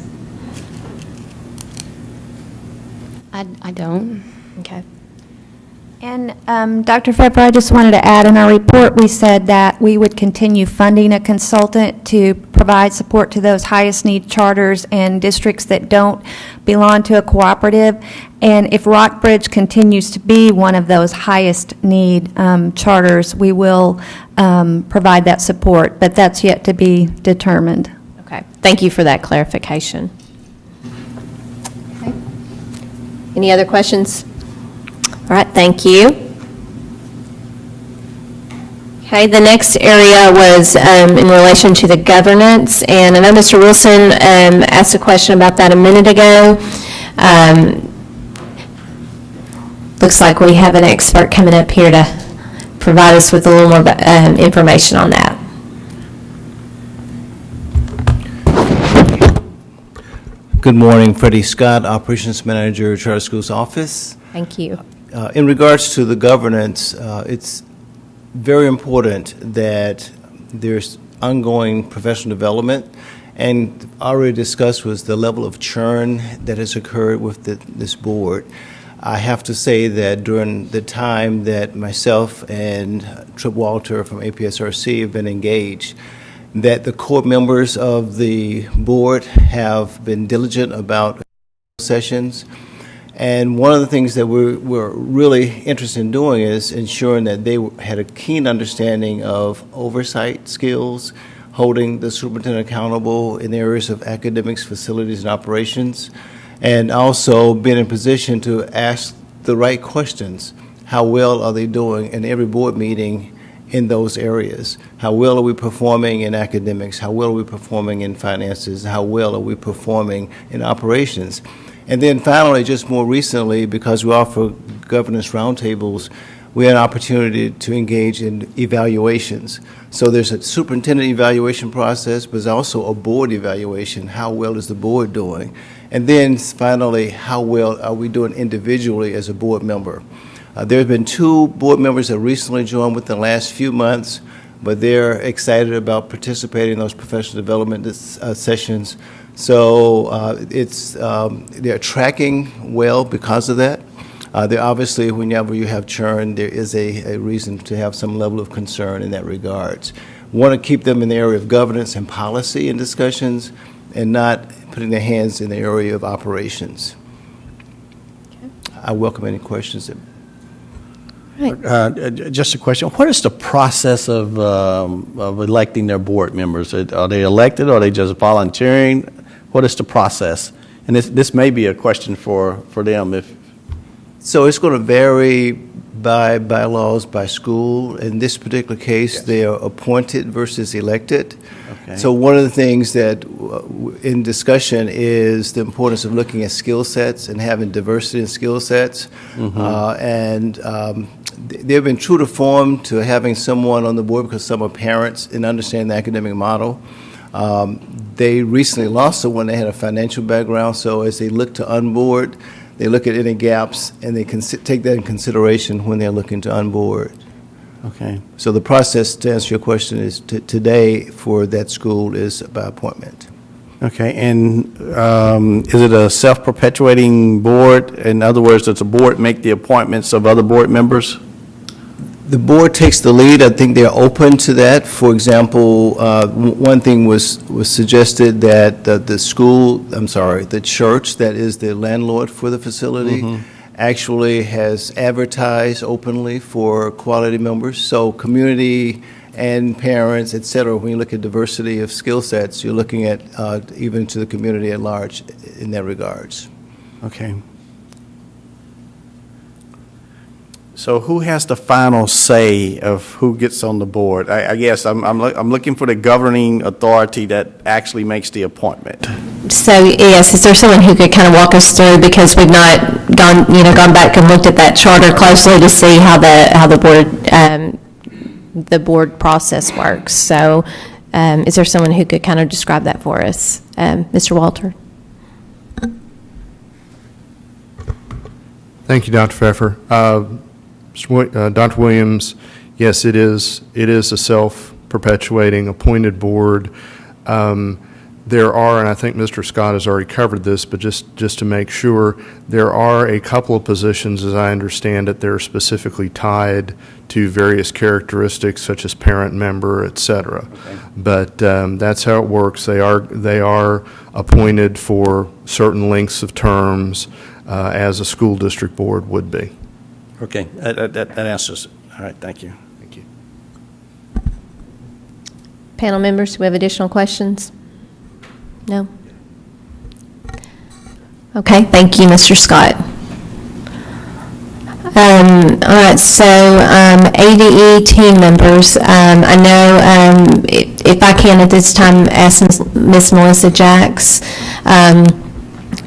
I don't. Okay. And Dr. Pfeffer, I just wanted to add, in our report, we said that we would continue funding a consultant to provide support to those highest need charters and districts that don't belong to a cooperative. And if Rockbridge continues to be one of those highest need charters, we will provide that support, but that's yet to be determined. Okay. Thank you for that clarification. Okay. Any other questions? All right, thank you. Okay, the next area was in relation to the governance, and I know Mr. Wilson asked a question about that a minute ago. Looks like we have an expert coming up here to provide us with a little more information on that. Good morning, Freddie Scott, Operations Manager, Charter Schools Office. Thank you. In regards to the governance, it's very important that there's ongoing professional development, and already discussed was the level of churn that has occurred with this board. I have to say that during the time that myself and Trip Walter from APSRC have been engaged, that the core members of the board have been diligent about sessions. And one of the things that we're really interested in doing is ensuring that they had a keen understanding of oversight skills, holding the superintendent accountable in areas of academics, facilities, and operations, and also being in position to ask the right questions. How well are they doing in every board meeting in those areas? How well are we performing in academics? How well are we performing in finances? How well are we performing in operations? And then finally, just more recently, because we offer governance roundtables, we had an opportunity to engage in evaluations. So there's a superintendent evaluation process, but there's also a board evaluation. How well is the board doing? And then finally, how well are we doing individually as a board member? There have been 2 board members that recently joined within the last few months, but they're excited about participating in those professional development sessions. So they're tracking well because of that. There obviously, whenever you have churn, there is a reason to have some level of concern in that regards. We want to keep them in the area of governance and policy and discussions, and not putting their hands in the area of operations. Okay. I welcome any questions. Just a question. What is the process of electing their board members? Are they elected, or are they just volunteering? What is the process? And this may be a question for them. So it's going to vary by bylaws, by school. In this particular case, yes, they are appointed versus elected. Okay. So one of the things that in discussion is the importance of looking at skill sets and having diversity in skill sets. Mm-hmm. They've been true to form to having someone on the board because some are parents and understand the academic model. They recently lost someone that had a financial background, so as they look to onboard, they look at any gaps and they can take that in consideration when they're looking to onboard. Okay. So the process, to answer your question, is today for that school is by appointment. Okay, and is it a self-perpetuating board? In other words, does the board make the appointments of other board members? The board takes the lead. I think they're open to that. For example, one thing was suggested that the church that is the landlord for the facility actually has advertised openly for quality members. So community and parents, et cetera, when you look at diversity of skill sets, you're looking at even to the community at large in that regards. Okay. So who has the final say of who gets on the board? I guess I'm looking for the governing authority that actually makes the appointment. So, yes, is there someone who could kind of walk us through, because we've not gone back and looked at that charter closely to see how the board process works. So, is there someone who could kind of describe that for us? Mr. Walter? Thank you, Dr. Pfeffer. Dr. Williams, yes, it is a self-perpetuating appointed board. There are, and I think Mr. Scott has already covered this, but just to make sure, there are a couple of positions, as I understand it, that are specifically tied to various characteristics such as parent, member, et cetera. Okay. But that's how it works. They are appointed for certain lengths of terms as a school district board would be. Okay, that answers it. All right, thank you. Thank you. Panel members, do we have additional questions? No? Okay, thank you, Mr. Scott. All right, so ADE team members, I know if I can at this time ask Ms. Melissa Jacks.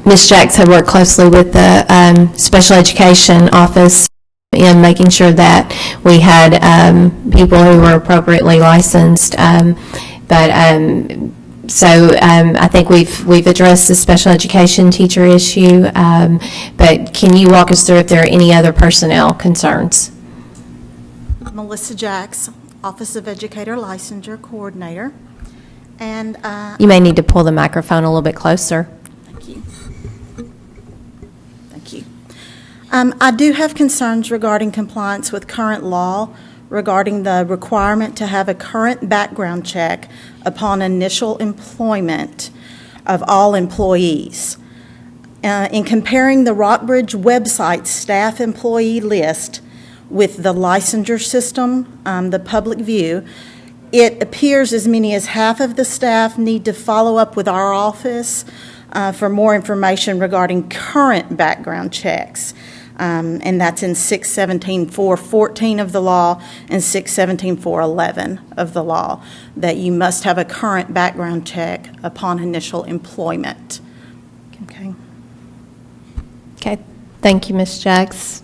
Ms. Jacks had worked closely with the special education office in making sure that we had people who were appropriately licensed. So I think we've addressed the special education teacher issue, but can you walk us through if there are any other personnel concerns? Melissa Jacks, Office of Educator Licensure Coordinator. And you may need to pull the microphone a little bit closer. Thank you. Thank you. I do have concerns regarding compliance with current law regarding the requirement to have a current background check upon initial employment of all employees. In comparing the Rockbridge website staff employee list with the licensure system, the public view, it appears as many as half of the staff need to follow up with our office for more information regarding current background checks. And that's in 617.414 of the law and 617.411 of the law, that you must have a current background check upon initial employment. Okay. Okay. Thank you, Ms. Jacks.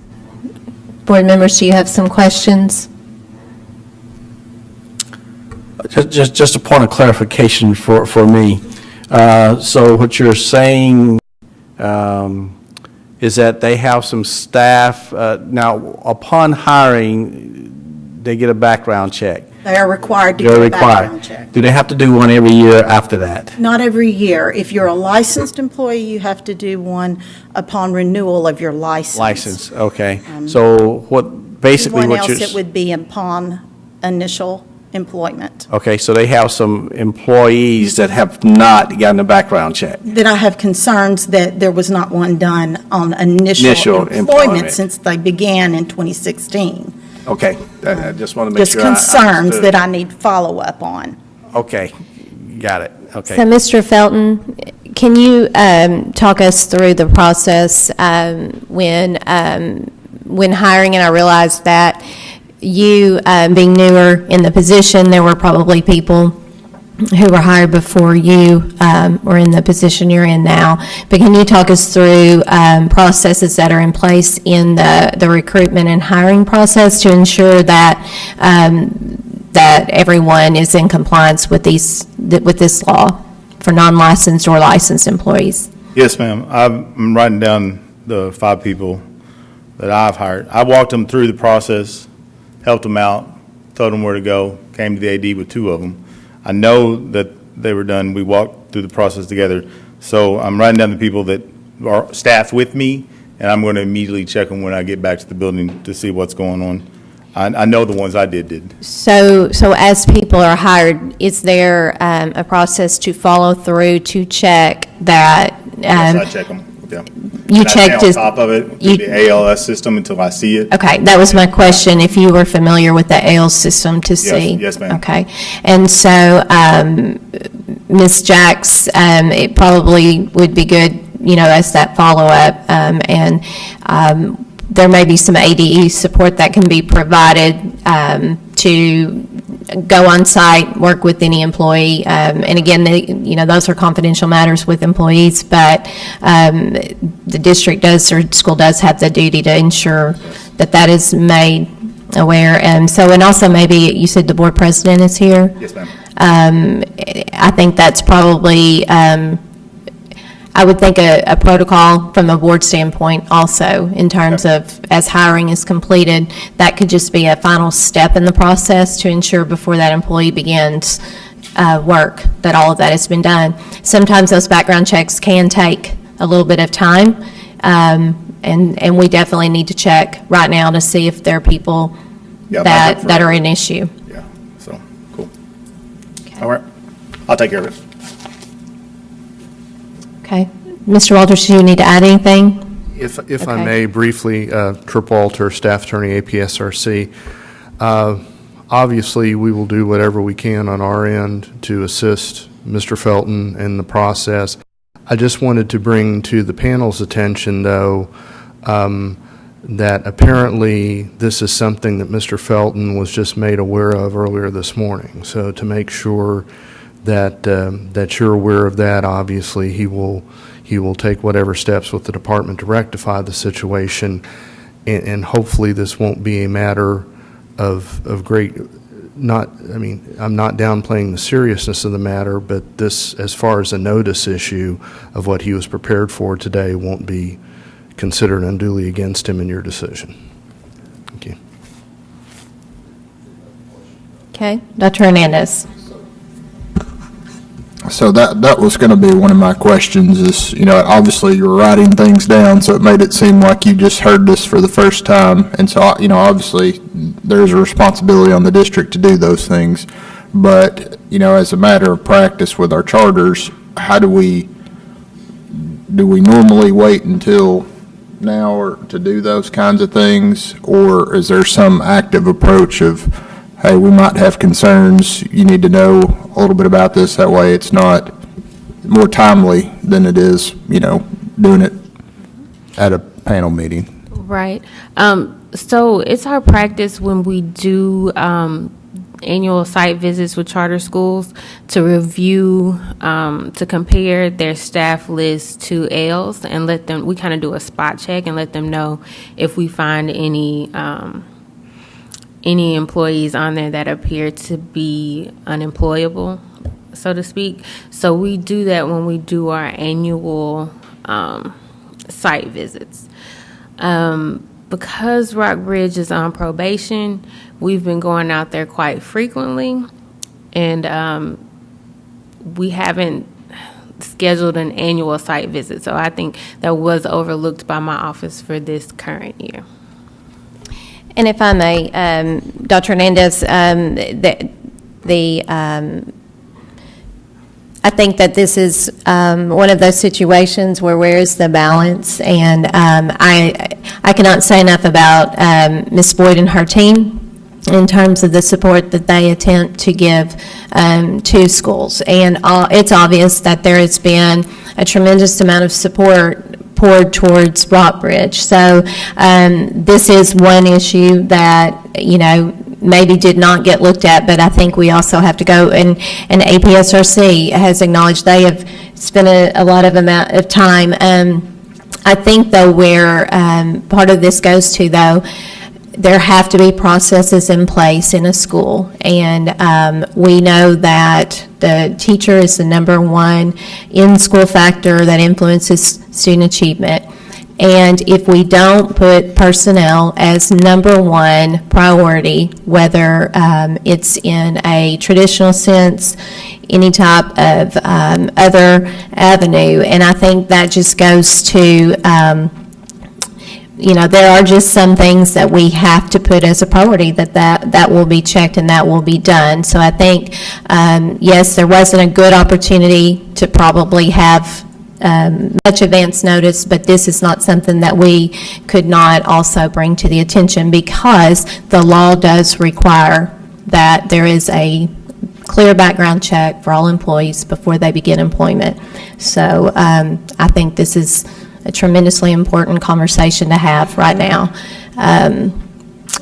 Board members, do you have some questions? Just a point of clarification for me. So what you're saying is that they have some staff, now upon hiring, they get a background check. They are required to get a background check. Do they have to do one every year after that? Not every year. If you're a licensed employee, you have to do one upon renewal of your license. License, okay. So basically what you're... Everyone else, it would be upon initial employment. Okay, so they have some employees that have not gotten a background check. That I have concerns that there was not one done on initial employment since they began in 2016. Okay, I just want to make sure. Just concerns that I need follow-up on. Okay, got it, okay. So, Mr. Felton, can you talk us through the process when hiring, and I realize that you, being newer in the position, there were probably people who were hired before you were in the position you're in now. But can you talk us through processes that are in place in the recruitment and hiring process to ensure that that everyone is in compliance with this law for non-licensed or licensed employees? Yes, ma'am. I'm writing down the 5 people that I've hired. I walked them through the process, helped them out, told them where to go, came to the AD with 2 of them. I know that they were done. We walked through the process together. So I'm writing down the people that are staffed with me, and I'm going to immediately check them when I get back to the building to see what's going on. I know the ones I did. So as people are hired, is there a process to follow through to check that? Yes, I check them, yeah. You And I checked stay is- on top of it, you- through the ALS system until I see it. Okay, that was my question, if you were familiar with the ALS system to see. Yes, ma'am. Okay, and so, Ms. Jacks, it probably would be good, as that follow-up, and there may be some ADE support that can be provided to go on site, work with any employee, and again, those are confidential matters with employees, but the district does, or school does have the duty to ensure that that is made aware. And also maybe, you said the board president is here? Yes, ma'am. I think that's probably, I would think a protocol from a board standpoint also, in terms of as hiring is completed, that could just be a final step in the process to ensure before that employee begins work, that all of that has been done. Sometimes those background checks can take a little bit of time, and we definitely need to check right now to see if there are people Yeah, that are an issue. Yeah, so, cool. All right, I'll take care of it. Okay. Mr. Walters, do you need to add anything? If I Okay. may briefly, Trip Walter, Staff Attorney, APSRC. Obviously, we will do whatever we can on our end to assist Mr. Felton in the process. I just wanted to bring to the panel's attention, though, that apparently this is something that Mr. Felton was just made aware of earlier this morning. So to make sure that you're aware of that, obviously he will take whatever steps with the department to rectify the situation, and hopefully this won't be a matter of great, I'm not downplaying the seriousness of the matter, but this, as far as a notice issue of what he was prepared for today, won't be considered unduly against him in your decision. Thank you. Okay. Dr. Hernandez. So that was going to be one of my questions is, obviously you were writing things down, so it made it seem like you just heard this for the first time. And so, obviously there's a responsibility on the district to do those things. But, as a matter of practice with our charters, how do we normally wait until now or to do those kinds of things? Or is there some active approach of, hey, we might have concerns, you need to know a little bit about this, that way it's not more timely than it is, doing it at a panel meeting? Right. So it's our practice when we do annual site visits with charter schools to review, to compare their staff list to ALES and let them, we kind of do a spot check and let them know if we find any employees on there that appear to be unemployable, so to speak. So we do that when we do our annual site visits. Because Rockbridge is on probation, we've been going out there quite frequently, and we haven't scheduled an annual site visit. So I think that was overlooked by my office for this current year. And if I may, Dr. Hernandez, I think that this is one of those situations where is the balance? And I cannot say enough about Ms. Boyd and her team in terms of the support that they attempt to give to schools. And it's obvious that there has been a tremendous amount of support poured towards Rockbridge. So this is one issue that, maybe did not get looked at, but I think we also have to go, and APSRC has acknowledged they have spent a lot of amount of time. I think, though, where part of this goes to, though, there have to be processes in place in a school, and we know that the teacher is the number one in-school factor that influences student achievement. And if we don't put personnel as number one priority, whether it's in a traditional sense, any type of other avenue, and I think that just goes to there are just some things that we have to put as a priority that will be checked and that will be done. So I think, yes, there wasn't a good opportunity to probably have much advance notice, but this is not something that we could not also bring to the attention, because the law does require that there is a clear background check for all employees before they begin employment. So I think this is a tremendously important conversation to have right now.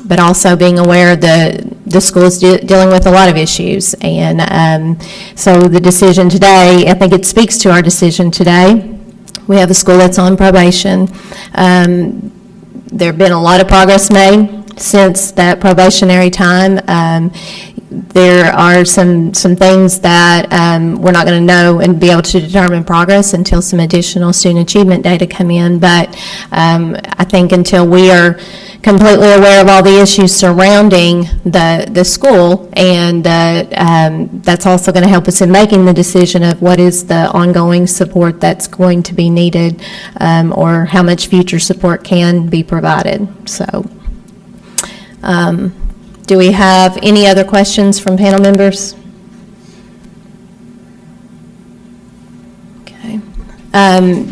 But also being aware the school is dealing with a lot of issues. And so the decision today, I think it speaks to our decision today. We have a school that's on probation. There have been a lot of progress made since that probationary time. There are some things that we're not going to know and be able to determine progress until some additional student achievement data come in. But I think until we are completely aware of all the issues surrounding the school, and that's also going to help us in making the decision of what is the ongoing support that's going to be needed, or how much future support can be provided. So. Do we have any other questions from panel members? Okay.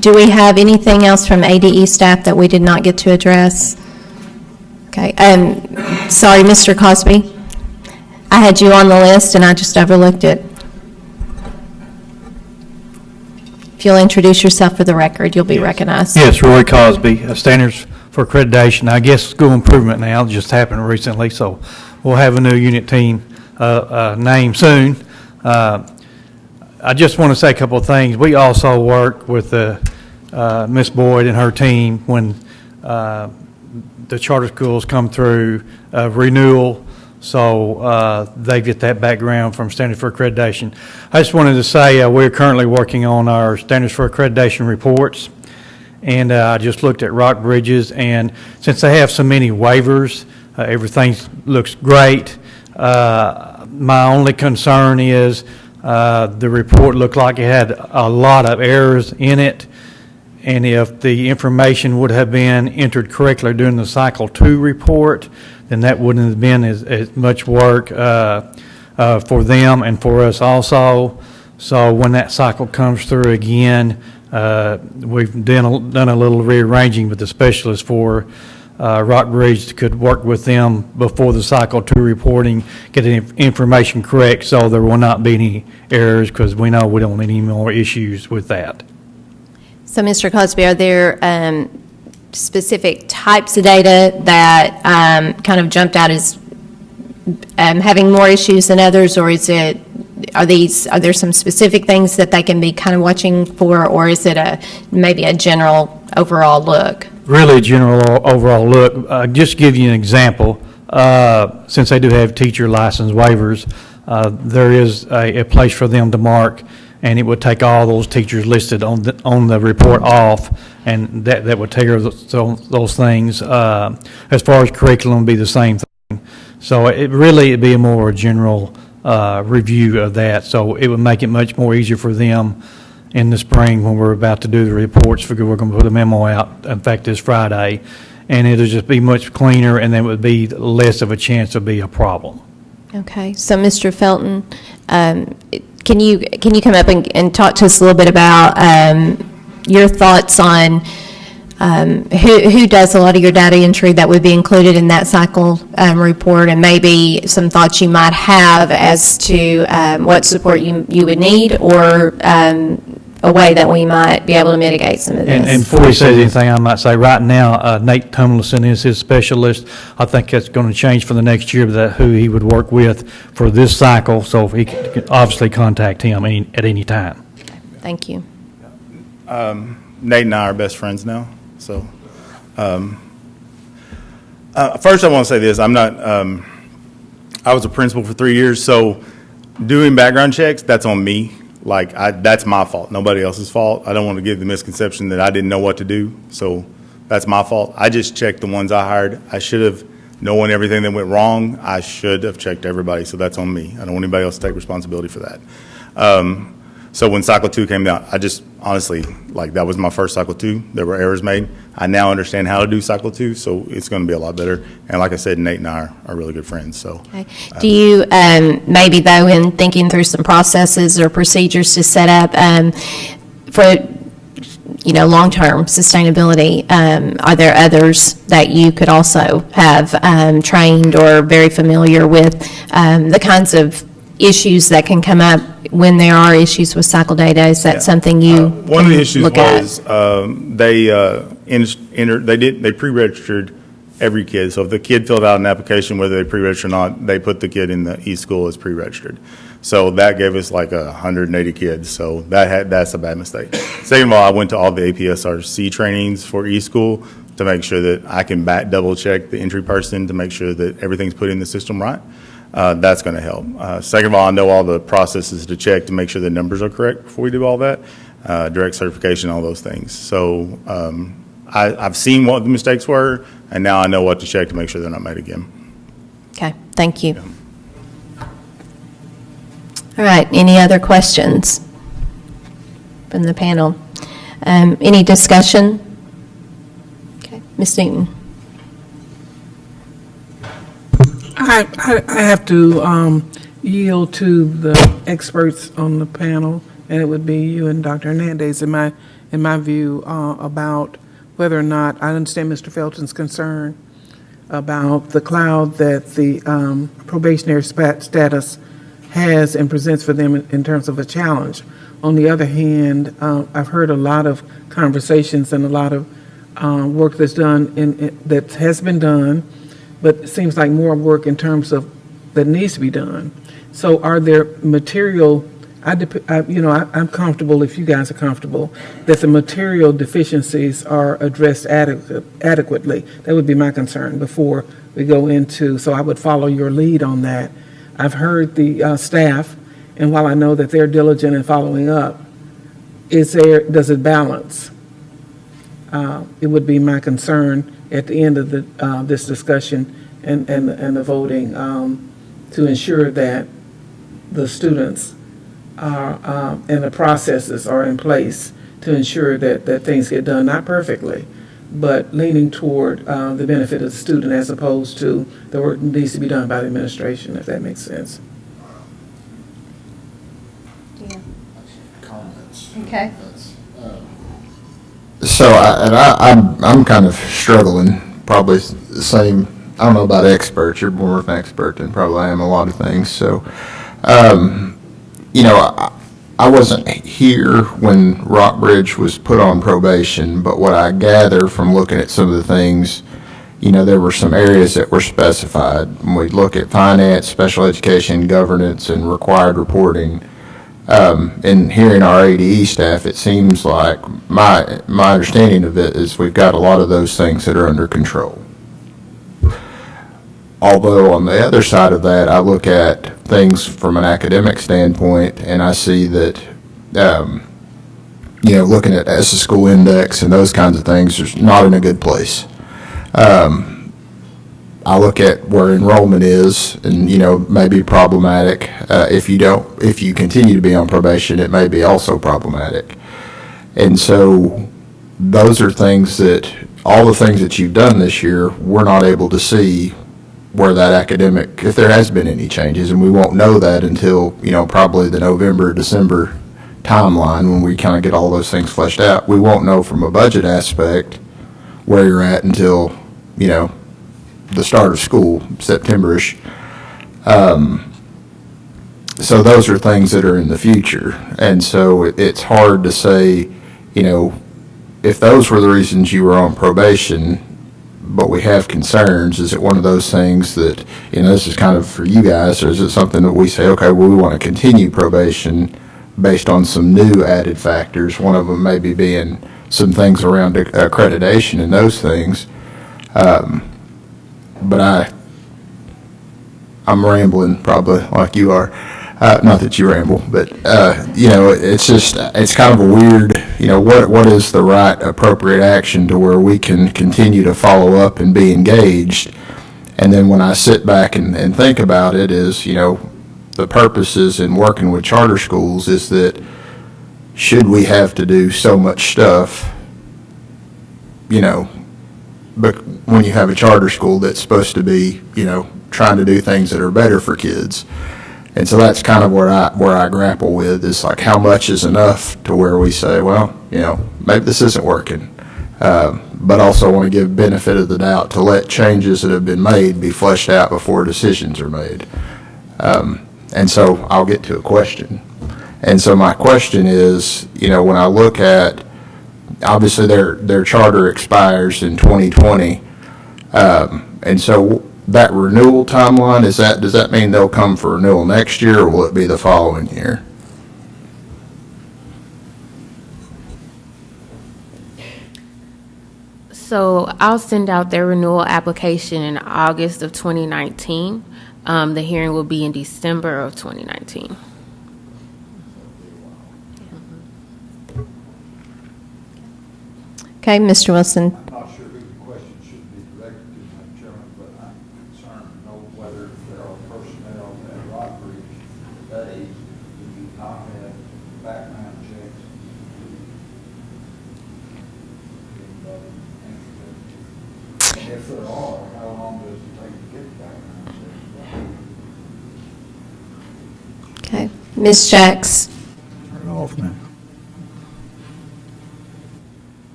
Do we have anything else from ADE staff that we did not get to address? Okay. Sorry, Mr. Cosby. I had you on the list and I just overlooked it. If you'll introduce yourself for the record, you'll be recognized. Yes, Roy Cosby, Standards for Accreditation. I guess school improvement now just happened recently, so we'll have a new unit team name soon. I just want to say a couple of things. We also work with Miss Boyd and her team when the charter schools come through renewal, so they get that background from Standards for Accreditation. I just wanted to say we're currently working on our Standards for Accreditation reports. And I just looked at Rockbridge's, and since they have so many waivers, everything looks great. My only concern is the report looked like it had a lot of errors in it, and if the information would have been entered correctly during the Cycle 2 report, then that wouldn't have been as much work for them and for us also. So when that cycle comes through again, we've done a little rearranging with the specialist for Rockbridge could work with them before the Cycle 2 reporting, get the information correct so there will not be any errors, because we know we don't need any more issues with that. So, Mr. Cosby, are there specific types of data that kind of jumped out as having more issues than others, or is it, are there some specific things that they can be kind of watching for, or is it maybe a general overall look? Really general overall look. Just give you an example, since they do have teacher license waivers, there is a place for them to mark, and it would take all those teachers listed on the report off, and that would take care of those things. As far as curriculum, would be the same thing. So it'd be a more general review of that. So it would make it much more easier for them in the spring when we're about to do the reports. We're going to put a memo out, in fact, this Friday, and it'll just be much cleaner, and there would be less of a chance to be a problem. Okay. So, Mr. Felton, Can you come up and talk to us a little bit about your thoughts on who does a lot of your data entry that would be included in that cycle report, and maybe some thoughts you might have as to what support you would need, or a way that we might be able to mitigate some of this. And before he says anything, I might say right now, Nate Tumlinson is his specialist. I think that's going to change for the next year, but who he would work with for this cycle, so he can obviously contact him at any time. Thank you. Nate and I are best friends now. So, first I want to say this. I'm not, I was a principal for 3 years, so doing background checks, that's on me. Like, that's my fault, nobody else's fault. I don't want to give the misconception that I didn't know what to do, so that's my fault. I just checked the ones I hired. I should have, knowing everything that went wrong, I should have checked everybody, so that's on me. I don't want anybody else to take responsibility for that. So when cycle 2 came out, I just honestly, like, that was my first cycle 2. There were errors made. I now understand how to do cycle 2, so it's going to be a lot better. And like I said, Nate and I are really good friends, so. Okay. Do you, maybe though, in thinking through some processes or procedures to set up for, long-term sustainability, are there others that you could also have trained or very familiar with the kinds of issues that can come up when there are issues with cycle data? Is that something you One of the issues look at? was they pre-registered every kid. So if the kid filled out an application, whether they pre-registered or not, they put the kid in the e-school as pre-registered. So that gave us like 180 kids. So that's a bad mistake. Second of all, I went to all the APSRC trainings for e-school to make sure that I can double check the entry person to make sure that everything's put in the system right. That's going to help. Second of all, I know all the processes to check to make sure the numbers are correct before we do all that, direct certification, all those things. So I've seen what the mistakes were, and now I know what to check to make sure they're not made again. Okay, thank you. All right, any other questions from the panel? Any discussion? Okay, Ms. Newton. I have to yield to the experts on the panel, and it would be you and Dr. Hernandez, in my view, about whether or not, I understand Mr. Felton's concern about the cloud that the probationary status has and presents for them in terms of a challenge. On the other hand, I've heard a lot of conversations and a lot of work that's done that has been done, but it seems like more work in terms of that needs to be done. So are there material, I'm comfortable, if you guys are comfortable, that the material deficiencies are addressed adequately. That would be my concern before we go into, so I would follow your lead on that. I've heard the staff, and while I know that they're diligent in following up, does it balance? It would be my concern at the end of this discussion and the voting to ensure that the students are, and the processes are in place to ensure that things get done, not perfectly, but leaning toward the benefit of the student as opposed to the work that needs to be done by the administration, if that makes sense. Okay. So I'm kind of struggling, probably the same, I don't know about experts, you're more of an expert than probably I am a lot of things, so, I wasn't here when Rockbridge was put on probation, but what I gather from looking at some of the things, there were some areas that were specified. When we look at finance, special education, governance, and required reporting, and hearing our ADE staff, it seems like my understanding of it is we've got a lot of those things that are under control. Although on the other side of that, I look at things from an academic standpoint, and I see that, looking at ESSA School Index and those kinds of things, is not in a good place. I look at where enrollment is, and may be problematic. If you continue to be on probation, it may be also problematic. And so, those are things that all the things that you've done this year, we're not able to see where that academic, if there has been any changes, and we won't know that until, probably the November, December timeline when we kind of get all those things fleshed out. We won't know from a budget aspect where you're at until, the start of school, September-ish. So those are things that are in the future. And so it's hard to say, if those were the reasons you were on probation, but we have concerns, is it one of those things that, this is kind of for you guys, or is it something that we say, okay, well, we want to continue probation based on some new added factors, one of them maybe being some things around accreditation and those things. But I'm rambling probably like you are. Not that you ramble, but, it's just, it's kind of a weird, what is the right appropriate action to where we can continue to follow up and be engaged. And then when I sit back and think about it is, the purposes in working with charter schools is that should we have to do so much stuff, but when you have a charter school that's supposed to be, trying to do things that are better for kids. And so that's kind of where I grapple with, is like, how much is enough to where we say, well, maybe this isn't working. But also want to give benefit of the doubt to let changes that have been made be fleshed out before decisions are made. And so I'll get to a question. And so my question is, when I look at, obviously their charter expires in 2020, and so that renewal timeline, does that mean they'll come for renewal next year, or will it be the following year? So I'll send out their renewal application in August of 2019. The hearing will be in December of 2019. Okay, Mr. Wilson. I'm not sure who the question should be directed to, Madam Chairman, but I'm concerned to know whether there are personnel at Rockbridge today who do not have background checks. And if there are, how long does it take to get background checks? Okay. Ms. Jacks. Turn it off now.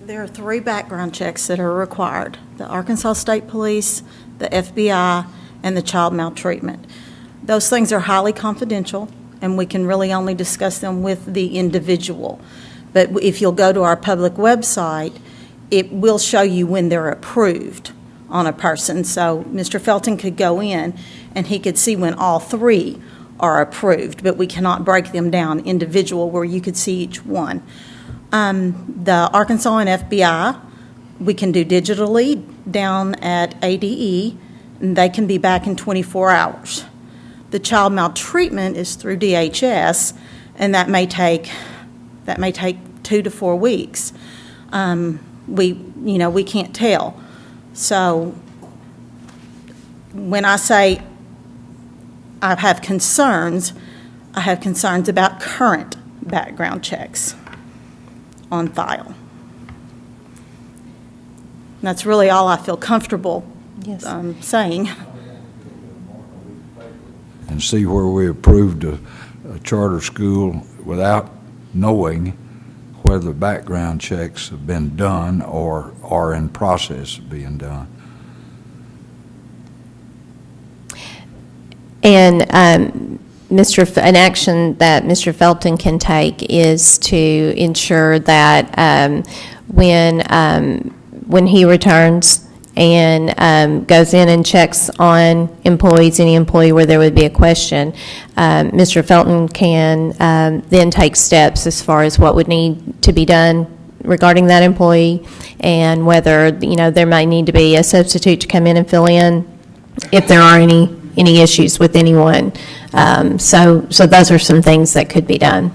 There are 3 background checks that are required: the Arkansas State Police, the FBI, and the child maltreatment. Those things are highly confidential, and we can really only discuss them with the individual. But if you'll go to our public website, it will show you when they're approved on a person. So Mr. Felton could go in and he could see when all 3 are approved, but we cannot break them down individual where you could see each one. The Arkansas and FBI, we can do digitally down at ADE, and they can be back in 24 hours. The child maltreatment is through DHS, and that may take 2 to 4 weeks. We can't tell. So when I say I have concerns about current background checks on file. And that's really all I feel comfortable saying. And see where we approved a charter school without knowing whether background checks have been done or are in process of being done. And an action that Mr. Felton can take is to ensure that when he returns and goes in and checks on employees, any employee where there would be a question, Mr. Felton can then take steps as far as what would need to be done regarding that employee, and whether there might need to be a substitute to come in and fill in if there are any issues with anyone. So those are some things that could be done.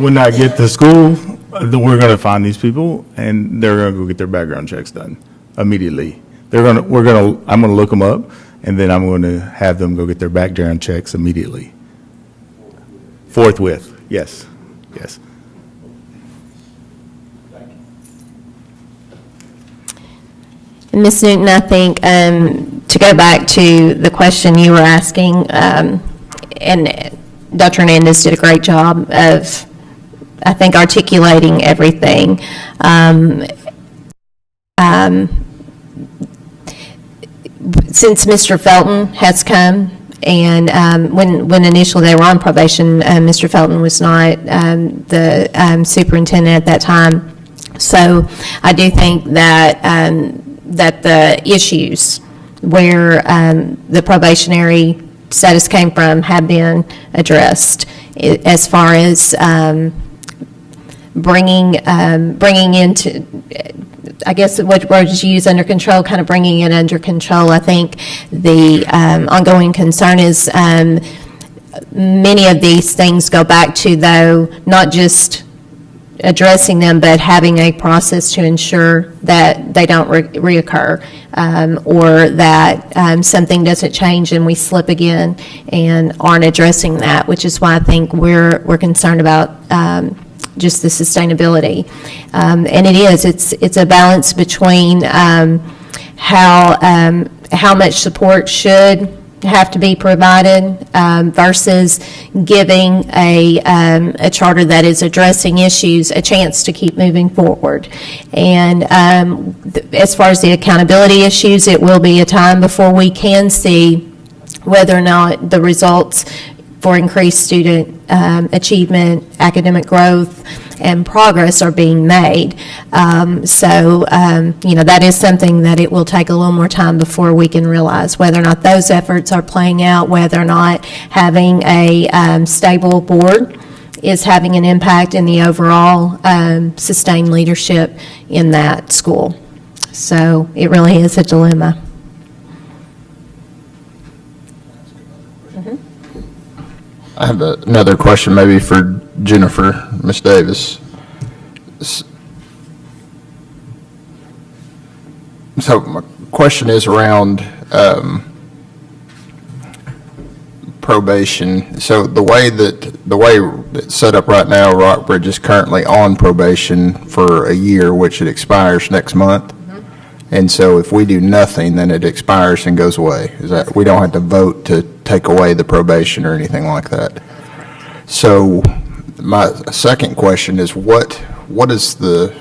When I get to school, we're going to find these people, and they're going to go get their background checks done immediately. I'm going to look them up, and then I'm going to have them go get their background checks immediately. Forthwith, yes. Ms. Newton, I think to go back to the question you were asking, and Dr. Hernandez did a great job of, I think, articulating everything. Since Mr. Felton has come, and when initially they were on probation, Mr. Felton was not the superintendent at that time. So I do think that that the issues where the probationary status came from have been addressed, as far as bringing into, I guess what words you use, under control, kind of bringing it under control. I think the ongoing concern is many of these things go back to, though, not just addressing them, but having a process to ensure that they don't reoccur, or that something doesn't change and we slip again and aren't addressing that, which is why I think we're concerned about just the sustainability. And it's a balance between how much support should have to be provided versus giving a charter that is addressing issues a chance to keep moving forward. And as far as the accountability issues, it will be a time before we can see whether or not the results for increased student achievement, academic growth, and progress are being made. That is something that it will take a little more time before we can realize whether or not those efforts are playing out, whether or not having a stable board is having an impact in the overall sustained leadership in that school. So it really is a dilemma. I have another question maybe for Jennifer, Ms. Davis. So my question is around probation. So the way it's set up right now, Rockbridge is currently on probation for a year, which it expires next month. And so if we do nothing, then it expires and goes away. Is that, we don't have to vote to take away the probation or anything like that? So my second question is what is the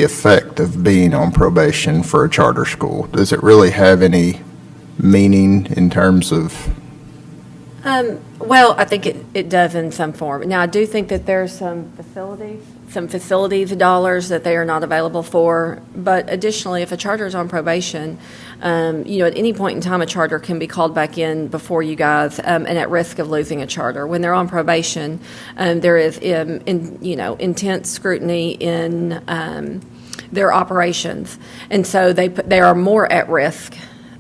effect of being on probation for a charter school? Does it really have any meaning in terms of? Well, I think it does in some form. Now, I do think that there's some facilities dollars that they are not available for. But additionally, if a charter is on probation, at any point in time, a charter can be called back in before you guys and at risk of losing a charter. When they're on probation, there is intense scrutiny in their operations, and so they are more at risk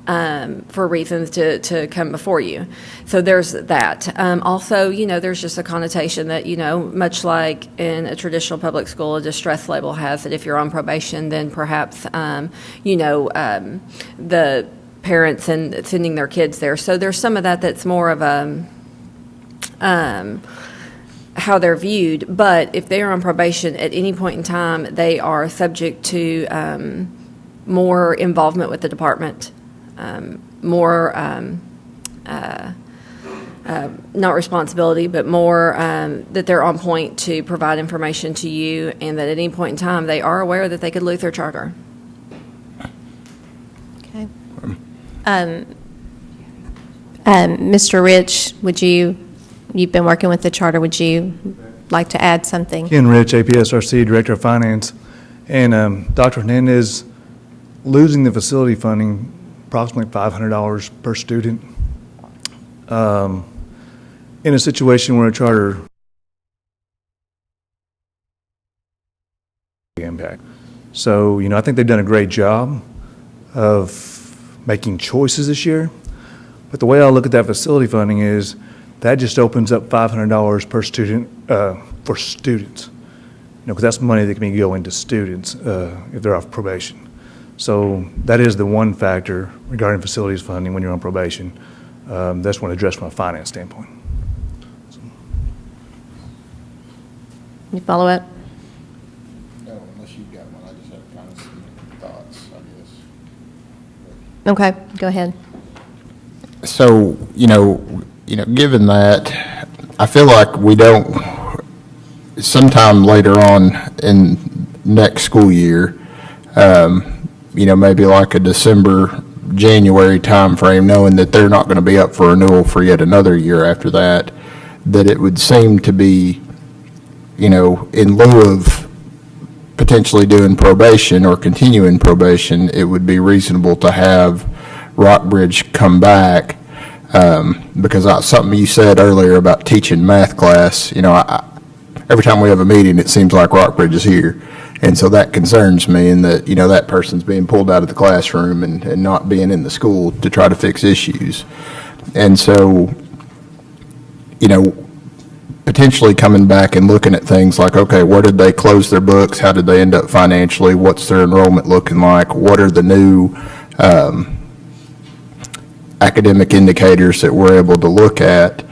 for reasons to come before you. So there's that. Also, there's just a connotation that, much like in a traditional public school, a distress label has that if you're on probation, then perhaps, the parents and sending their kids there. So there's some of that's more of a, how they're viewed. But if they're on probation at any point in time, they are subject to more involvement with the department. Not responsibility, but more that they're on point to provide information to you, and that at any point in time they are aware that they could lose their charter. Okay. Mr. Rich, you've been working with the charter, would you like to add something? Ken Rich, APSRC Director of Finance, and Dr. Hernandez, losing the facility funding approximately $500 per student. In a situation where a charter impact. So, I think they've done a great job of making choices this year. But the way I look at that facility funding is that just opens up $500 per student for students. Because that's money that can be going to students if they're off probation. So that is the one factor regarding facilities funding when you're on probation. That's one addressed from a finance standpoint. You follow up? No, unless you've got one. I just have kind of some thoughts, I guess. Okay, go ahead. So, given that, I feel like we don't, sometime later on in next school year, maybe like a December, January timeframe, knowing that they're not going to be up for renewal for yet another year after that, that it would seem to be, in lieu of potentially doing probation or continuing probation, it would be reasonable to have Rockbridge come back, because something you said earlier about teaching math class, every time we have a meeting, it seems like Rockbridge is here. And so that concerns me, in that, that person's being pulled out of the classroom and not being in the school to try to fix issues. And so, potentially coming back and looking at things like, okay, where did they close their books? How did they end up financially? What's their enrollment looking like? What are the new academic indicators that we're able to look at?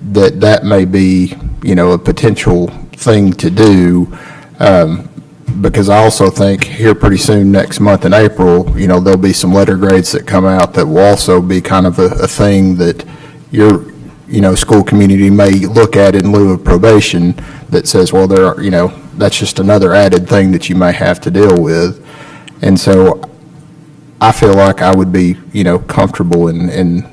That may be, a potential thing to do, because I also think here pretty soon, next month in April, there'll be some letter grades that come out that will also be kind of a thing that your, school community may look at in lieu of probation that says, well, there are, that's just another added thing that you may have to deal with. And so I feel like I would be, comfortable in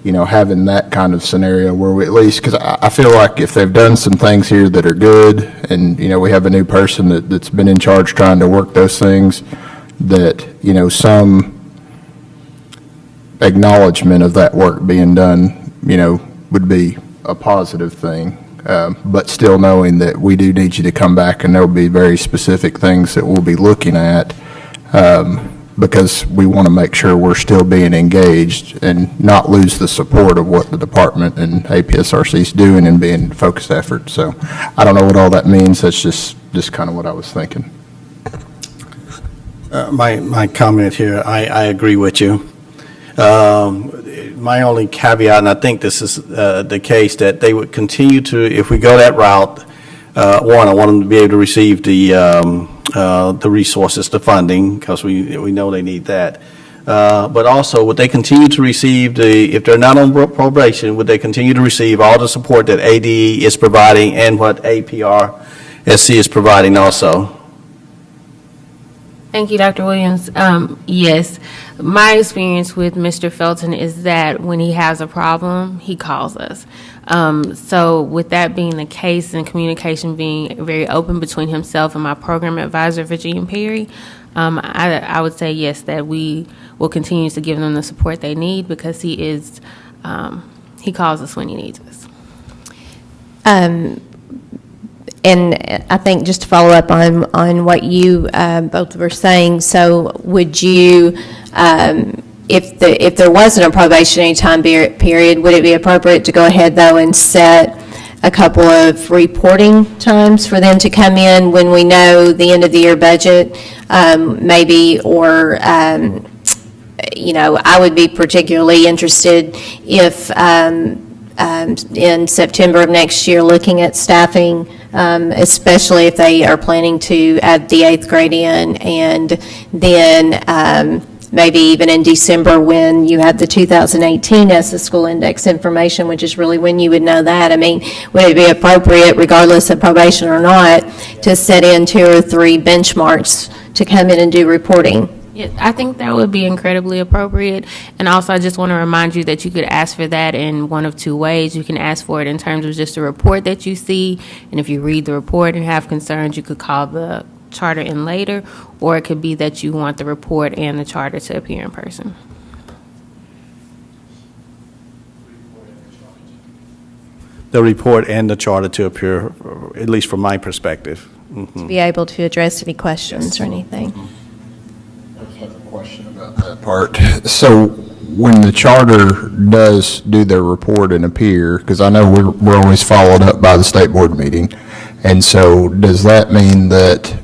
having that kind of scenario where we at least, because I feel like if they've done some things here that are good, and, we have a new person that's been in charge trying to work those things, that, some acknowledgement of that work being done, would be a positive thing. But still knowing that we do need you to come back, and there will be very specific things that we'll be looking at, because we want to make sure we're still being engaged and not lose the support of what the department and APSRC is doing and being focused effort. So I don't know what all that means. That's just kind of what I was thinking. My comment here, I agree with you. My only caveat, and I think this is the case, that they would continue to, if we go that route, one, I want them to be able to receive the resources, the funding, because we know they need that. But also, would they continue to receive if they're not on probation, would they continue to receive all the support that ADE is providing and what APRSC is providing also? Thank you, Dr. Williams. Yes, my experience with Mr. Felton is that when he has a problem, he calls us. So with that being the case and communication being very open between himself and my program advisor, Virginia Perry, I would say yes, that we will continue to give them the support they need, because he calls us when he needs us. And I think just to follow up on what you both were saying, so would you, if there wasn't a probationary time period, would it be appropriate to go ahead, though, and set a couple of reporting times for them to come in when we know the end of the year budget, maybe, or, I would be particularly interested if in September of next year, looking at staffing, especially if they are planning to add the 8th grade in, and then maybe even in December when you have the 2018 ESSA school index information, which is really when you would know that. I mean, would it be appropriate, regardless of probation or not, to set in 2 or 3 benchmarks to come in and do reporting? Yeah, I think that would be incredibly appropriate. And also, I just want to remind you that you could ask for that in one of 2 ways. You can ask for it in terms of just a report that you see, and if you read the report and have concerns, you could call the charter in later, or it could be that you want the report and the charter to appear in person. The report and the charter to appear, at least from my perspective. Mm-hmm. To be able to address any questions or anything. I have a question about that part. So when the charter does do their report and appear, because I know we're always followed up by the state board meeting, and so does that mean that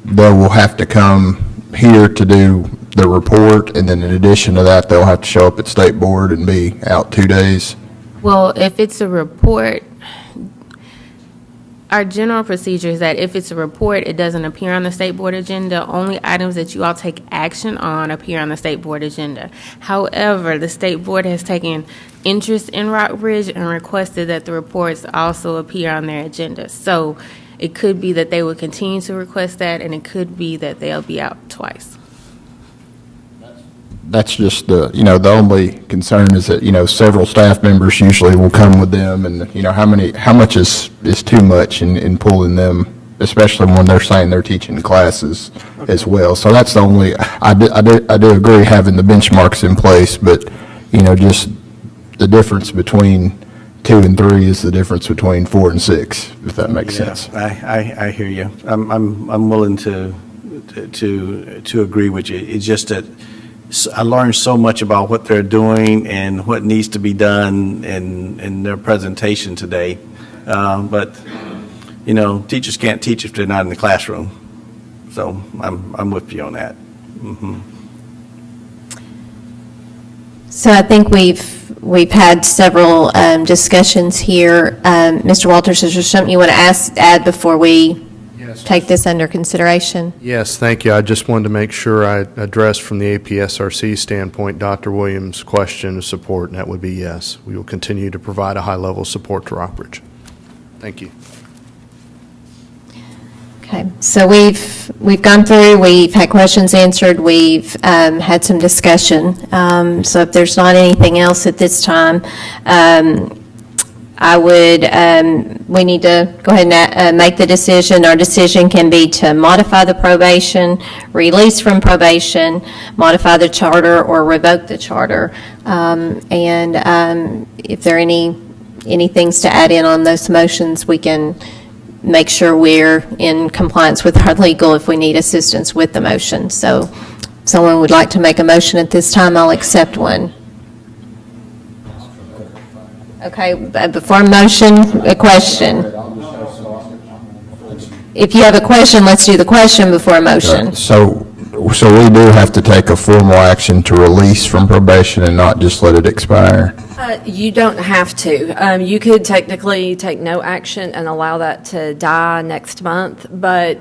they will have to come here to do the report, and then in addition to that, they'll have to show up at state board and be out 2 days? Well, if it's a report, our general procedure is that if it's a report, it doesn't appear on the state board agenda. Only items that you all take action on appear on the state board agenda. However, the state board has taken interest in Rockbridge and requested that the reports also appear on their agenda. So it could be that they will continue to request that, and it could be that they'll be out twice. That's just the only concern is that, several staff members usually will come with them, and, how much is too much in pulling them, especially when they're saying they're teaching classes as well. So that's the only, I do agree having the benchmarks in place, but, just the difference between 2 and 3 is the difference between 4 and 6, if that makes sense. I hear you. I'm willing to agree with you. It's just that I learned so much about what they're doing and what needs to be done in their presentation today. But, you know, teachers can't teach if they're not in the classroom. So I'm with you on that. Mhm. So I think we've had several discussions here. Mr. Walters, is there something you want to add before we take this under consideration? Yes, thank you. I just wanted to make sure I addressed from the APSRC standpoint Dr. Williams' question of support, and that would be yes. We will continue to provide a high level of support to Rockbridge. Thank you. Okay, so we've gone through, we've had questions answered, we've had some discussion. So if there's not anything else at this time, I would, we need to go ahead and make the decision. Our decision can be to modify the probation, release from probation, modify the charter, or revoke the charter. If there are any things to add in on those motions, we can make sure we're in compliance with our legal if we need assistance with the motion. So if someone would like to make a motion at this time, I'll accept one. Okay, before a motion, a question. If you have a question, let's do the question before a motion. So we do have to take a formal action to release from probation and not just let it expire? You don't have to. You could technically take no action and allow that to die next month, but,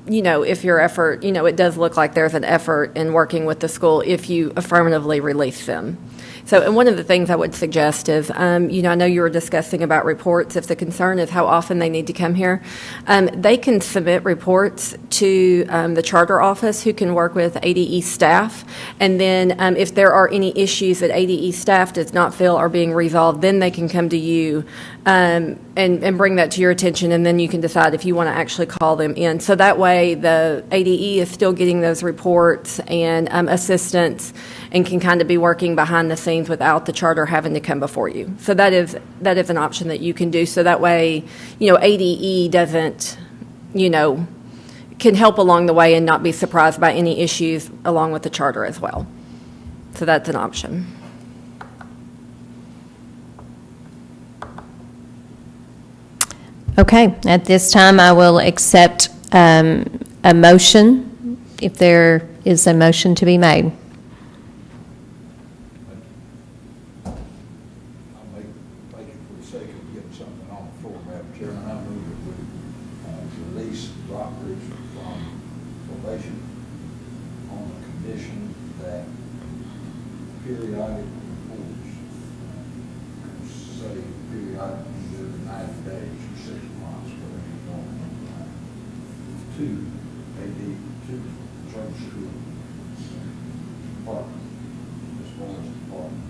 you know, if your effort, you know, it does look like there's an effort in working with the school if you affirmatively release them. So, and one of the things I would suggest is, you know, I know you were discussing about reports. If the concern is how often they need to come here, they can submit reports to the charter office, who can work with ADE staff. And then if there are any issues that ADE staff does not feel are being resolved, then they can come to you and bring that to your attention, and then you can decide if you want to actually call them in. So that way, the ADE is still getting those reports and assistance, and can kind of be working behind the scenes without the charter having to come before you. So that is an option that you can do. So that way, you know, ADE doesn't, you know, can help along the way and not be surprised by any issues along with the charter as well. So that's an option. Okay, at this time, I will accept a motion, if there is a motion to be made. Periodic reports, say periodic every 90 days or 6 months, whatever you want, to the charter school department, as far as the department.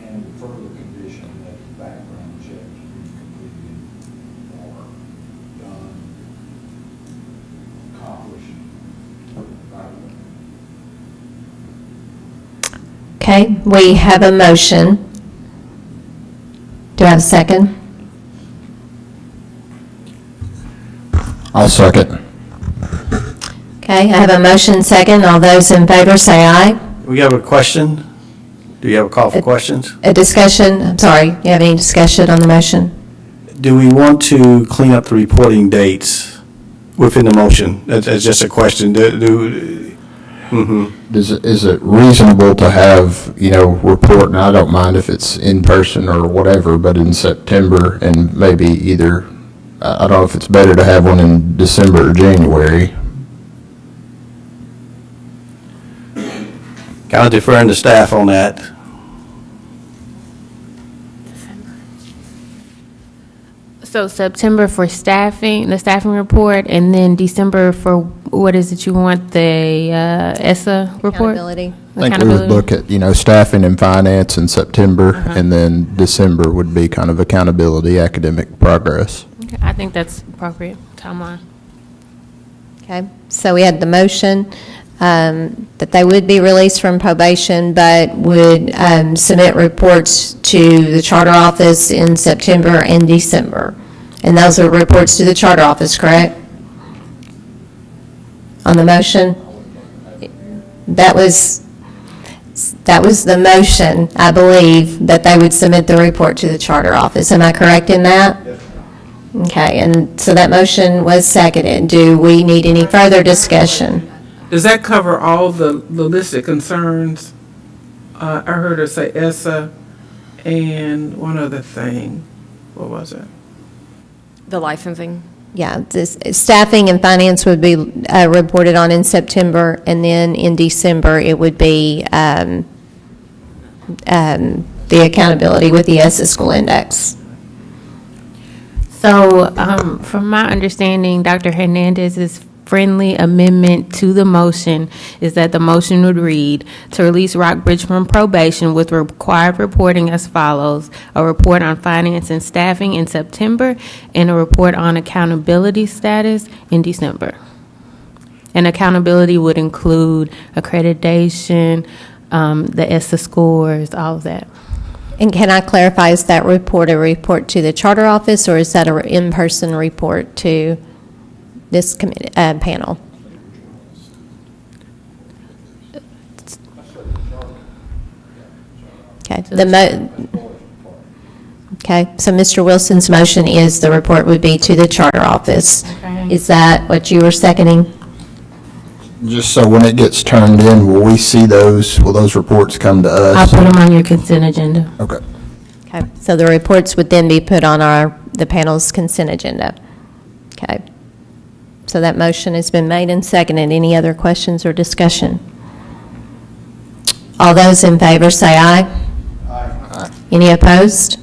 And the further condition that the background checks be completed or done, accomplished by the Okay, we have a motion. Do I have a second? I'll second. Okay, I have a motion second. All those in favor say aye. We have a question? Do you have a call for questions? A discussion, I'm sorry, you have any discussion on the motion? Do we want to clean up the reporting dates within the motion? That's just a question. Is it reasonable to have, you know, report, and I don't mind if it's in person or whatever, but in September, and maybe either, I don't know if it's better to have one in December or January. Kind of deferring to staff on that. So September for staffing, the staffing report, and then December for, what is it you want, the ESSA report? Accountability. I think we would look at, you know, staffing and finance in September, and then December would be kind of accountability, academic progress. Okay, I think that's appropriate timeline. Okay, so we had the motion that they would be released from probation, but would submit reports to the charter office in September and December. And those are reports to the charter office, correct? On the motion? That was the motion, I believe, that they would submit the report to the charter office. Am I correct in that? Yes. Okay, and so that motion was seconded. Do we need any further discussion? Does that cover all the listed concerns? I heard her say ESSA and one other thing. What was it? The licensing. Yeah, this, staffing and finance would be reported on in September, and then in December, it would be the accountability with the ESSA School Index. So, from my understanding, Dr. Hernandez's friendly amendment to the motion is that the motion would read, to release Rockbridge from probation with required reporting as follows: a report on finance and staffing in September, and a report on accountability status in December. And accountability would include accreditation, the ESSA scores, all of that. And can I clarify, is that report a report to the charter office, or is that an in-person report to this committee, panel? Okay, okay, so Mr. Wilson's motion is the report would be to the charter office. Okay. Is that what you were seconding? Just so when it gets turned in, will we see those, will those reports come to us? I'll put them on your consent agenda. Okay. Okay, so the reports would then be put on the panel's consent agenda. Okay. So that motion has been made and seconded. Any other questions or discussion? All those in favor say aye. Aye. Any opposed?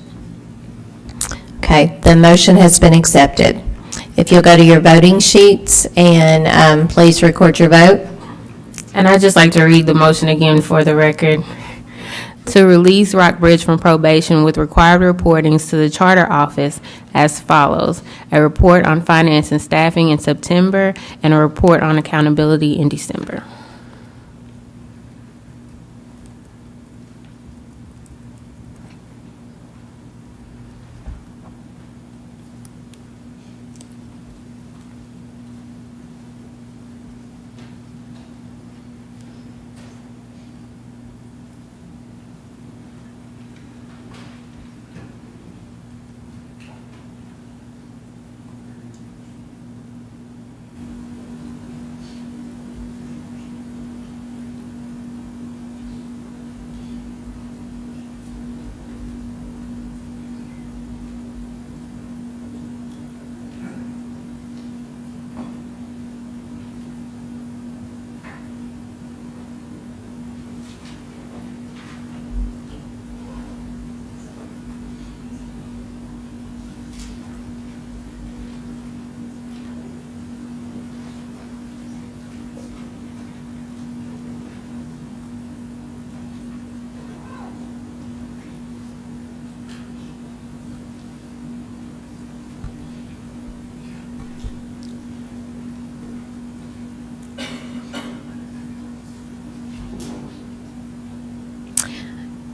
Okay, the motion has been accepted. If you'll go to your voting sheets and please record your vote. And I'd just like to read the motion again for the record. To release Rockbridge from probation with required reportings to the charter office as follows: a report on finance and staffing in September, and a report on accountability in December.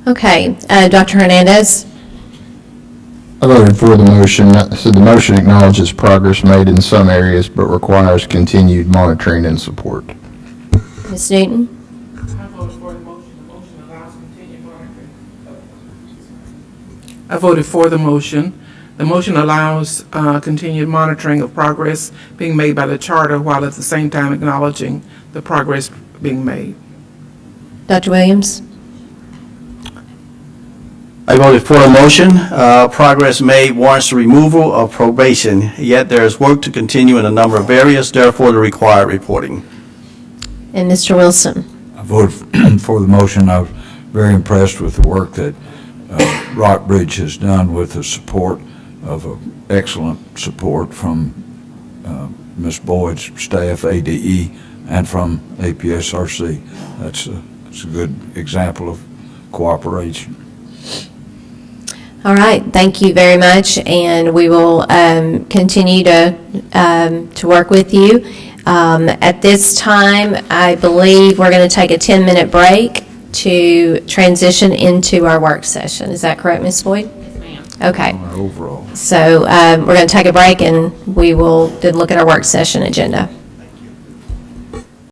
Okay, Dr. Hernandez? I voted for the motion. So the motion acknowledges progress made in some areas, but requires continued monitoring and support. Ms. Newton? I voted for the motion. The motion allows continued monitoring. I voted for the motion. The motion allows continued monitoring of progress being made by the charter, while at the same time acknowledging the progress being made. Dr. Williams? I voted for the motion. Progress made warrants the removal of probation, yet there is work to continue in a number of areas, therefore the required reporting. And Mr. Wilson? I voted for the motion. I was very impressed with the work that Rockbridge has done with the support of excellent support from Ms. Boyd's staff, ADE, and from APSRC. That's a good example of cooperation. All right, thank you very much, and we will continue to work with you. At this time, I believe we're going to take a 10-minute break to transition into our work session. Is that correct, Ms. Boyd? Yes, ma'am. Okay. Overall. So we're going to take a break, and we will then look at our work session agenda.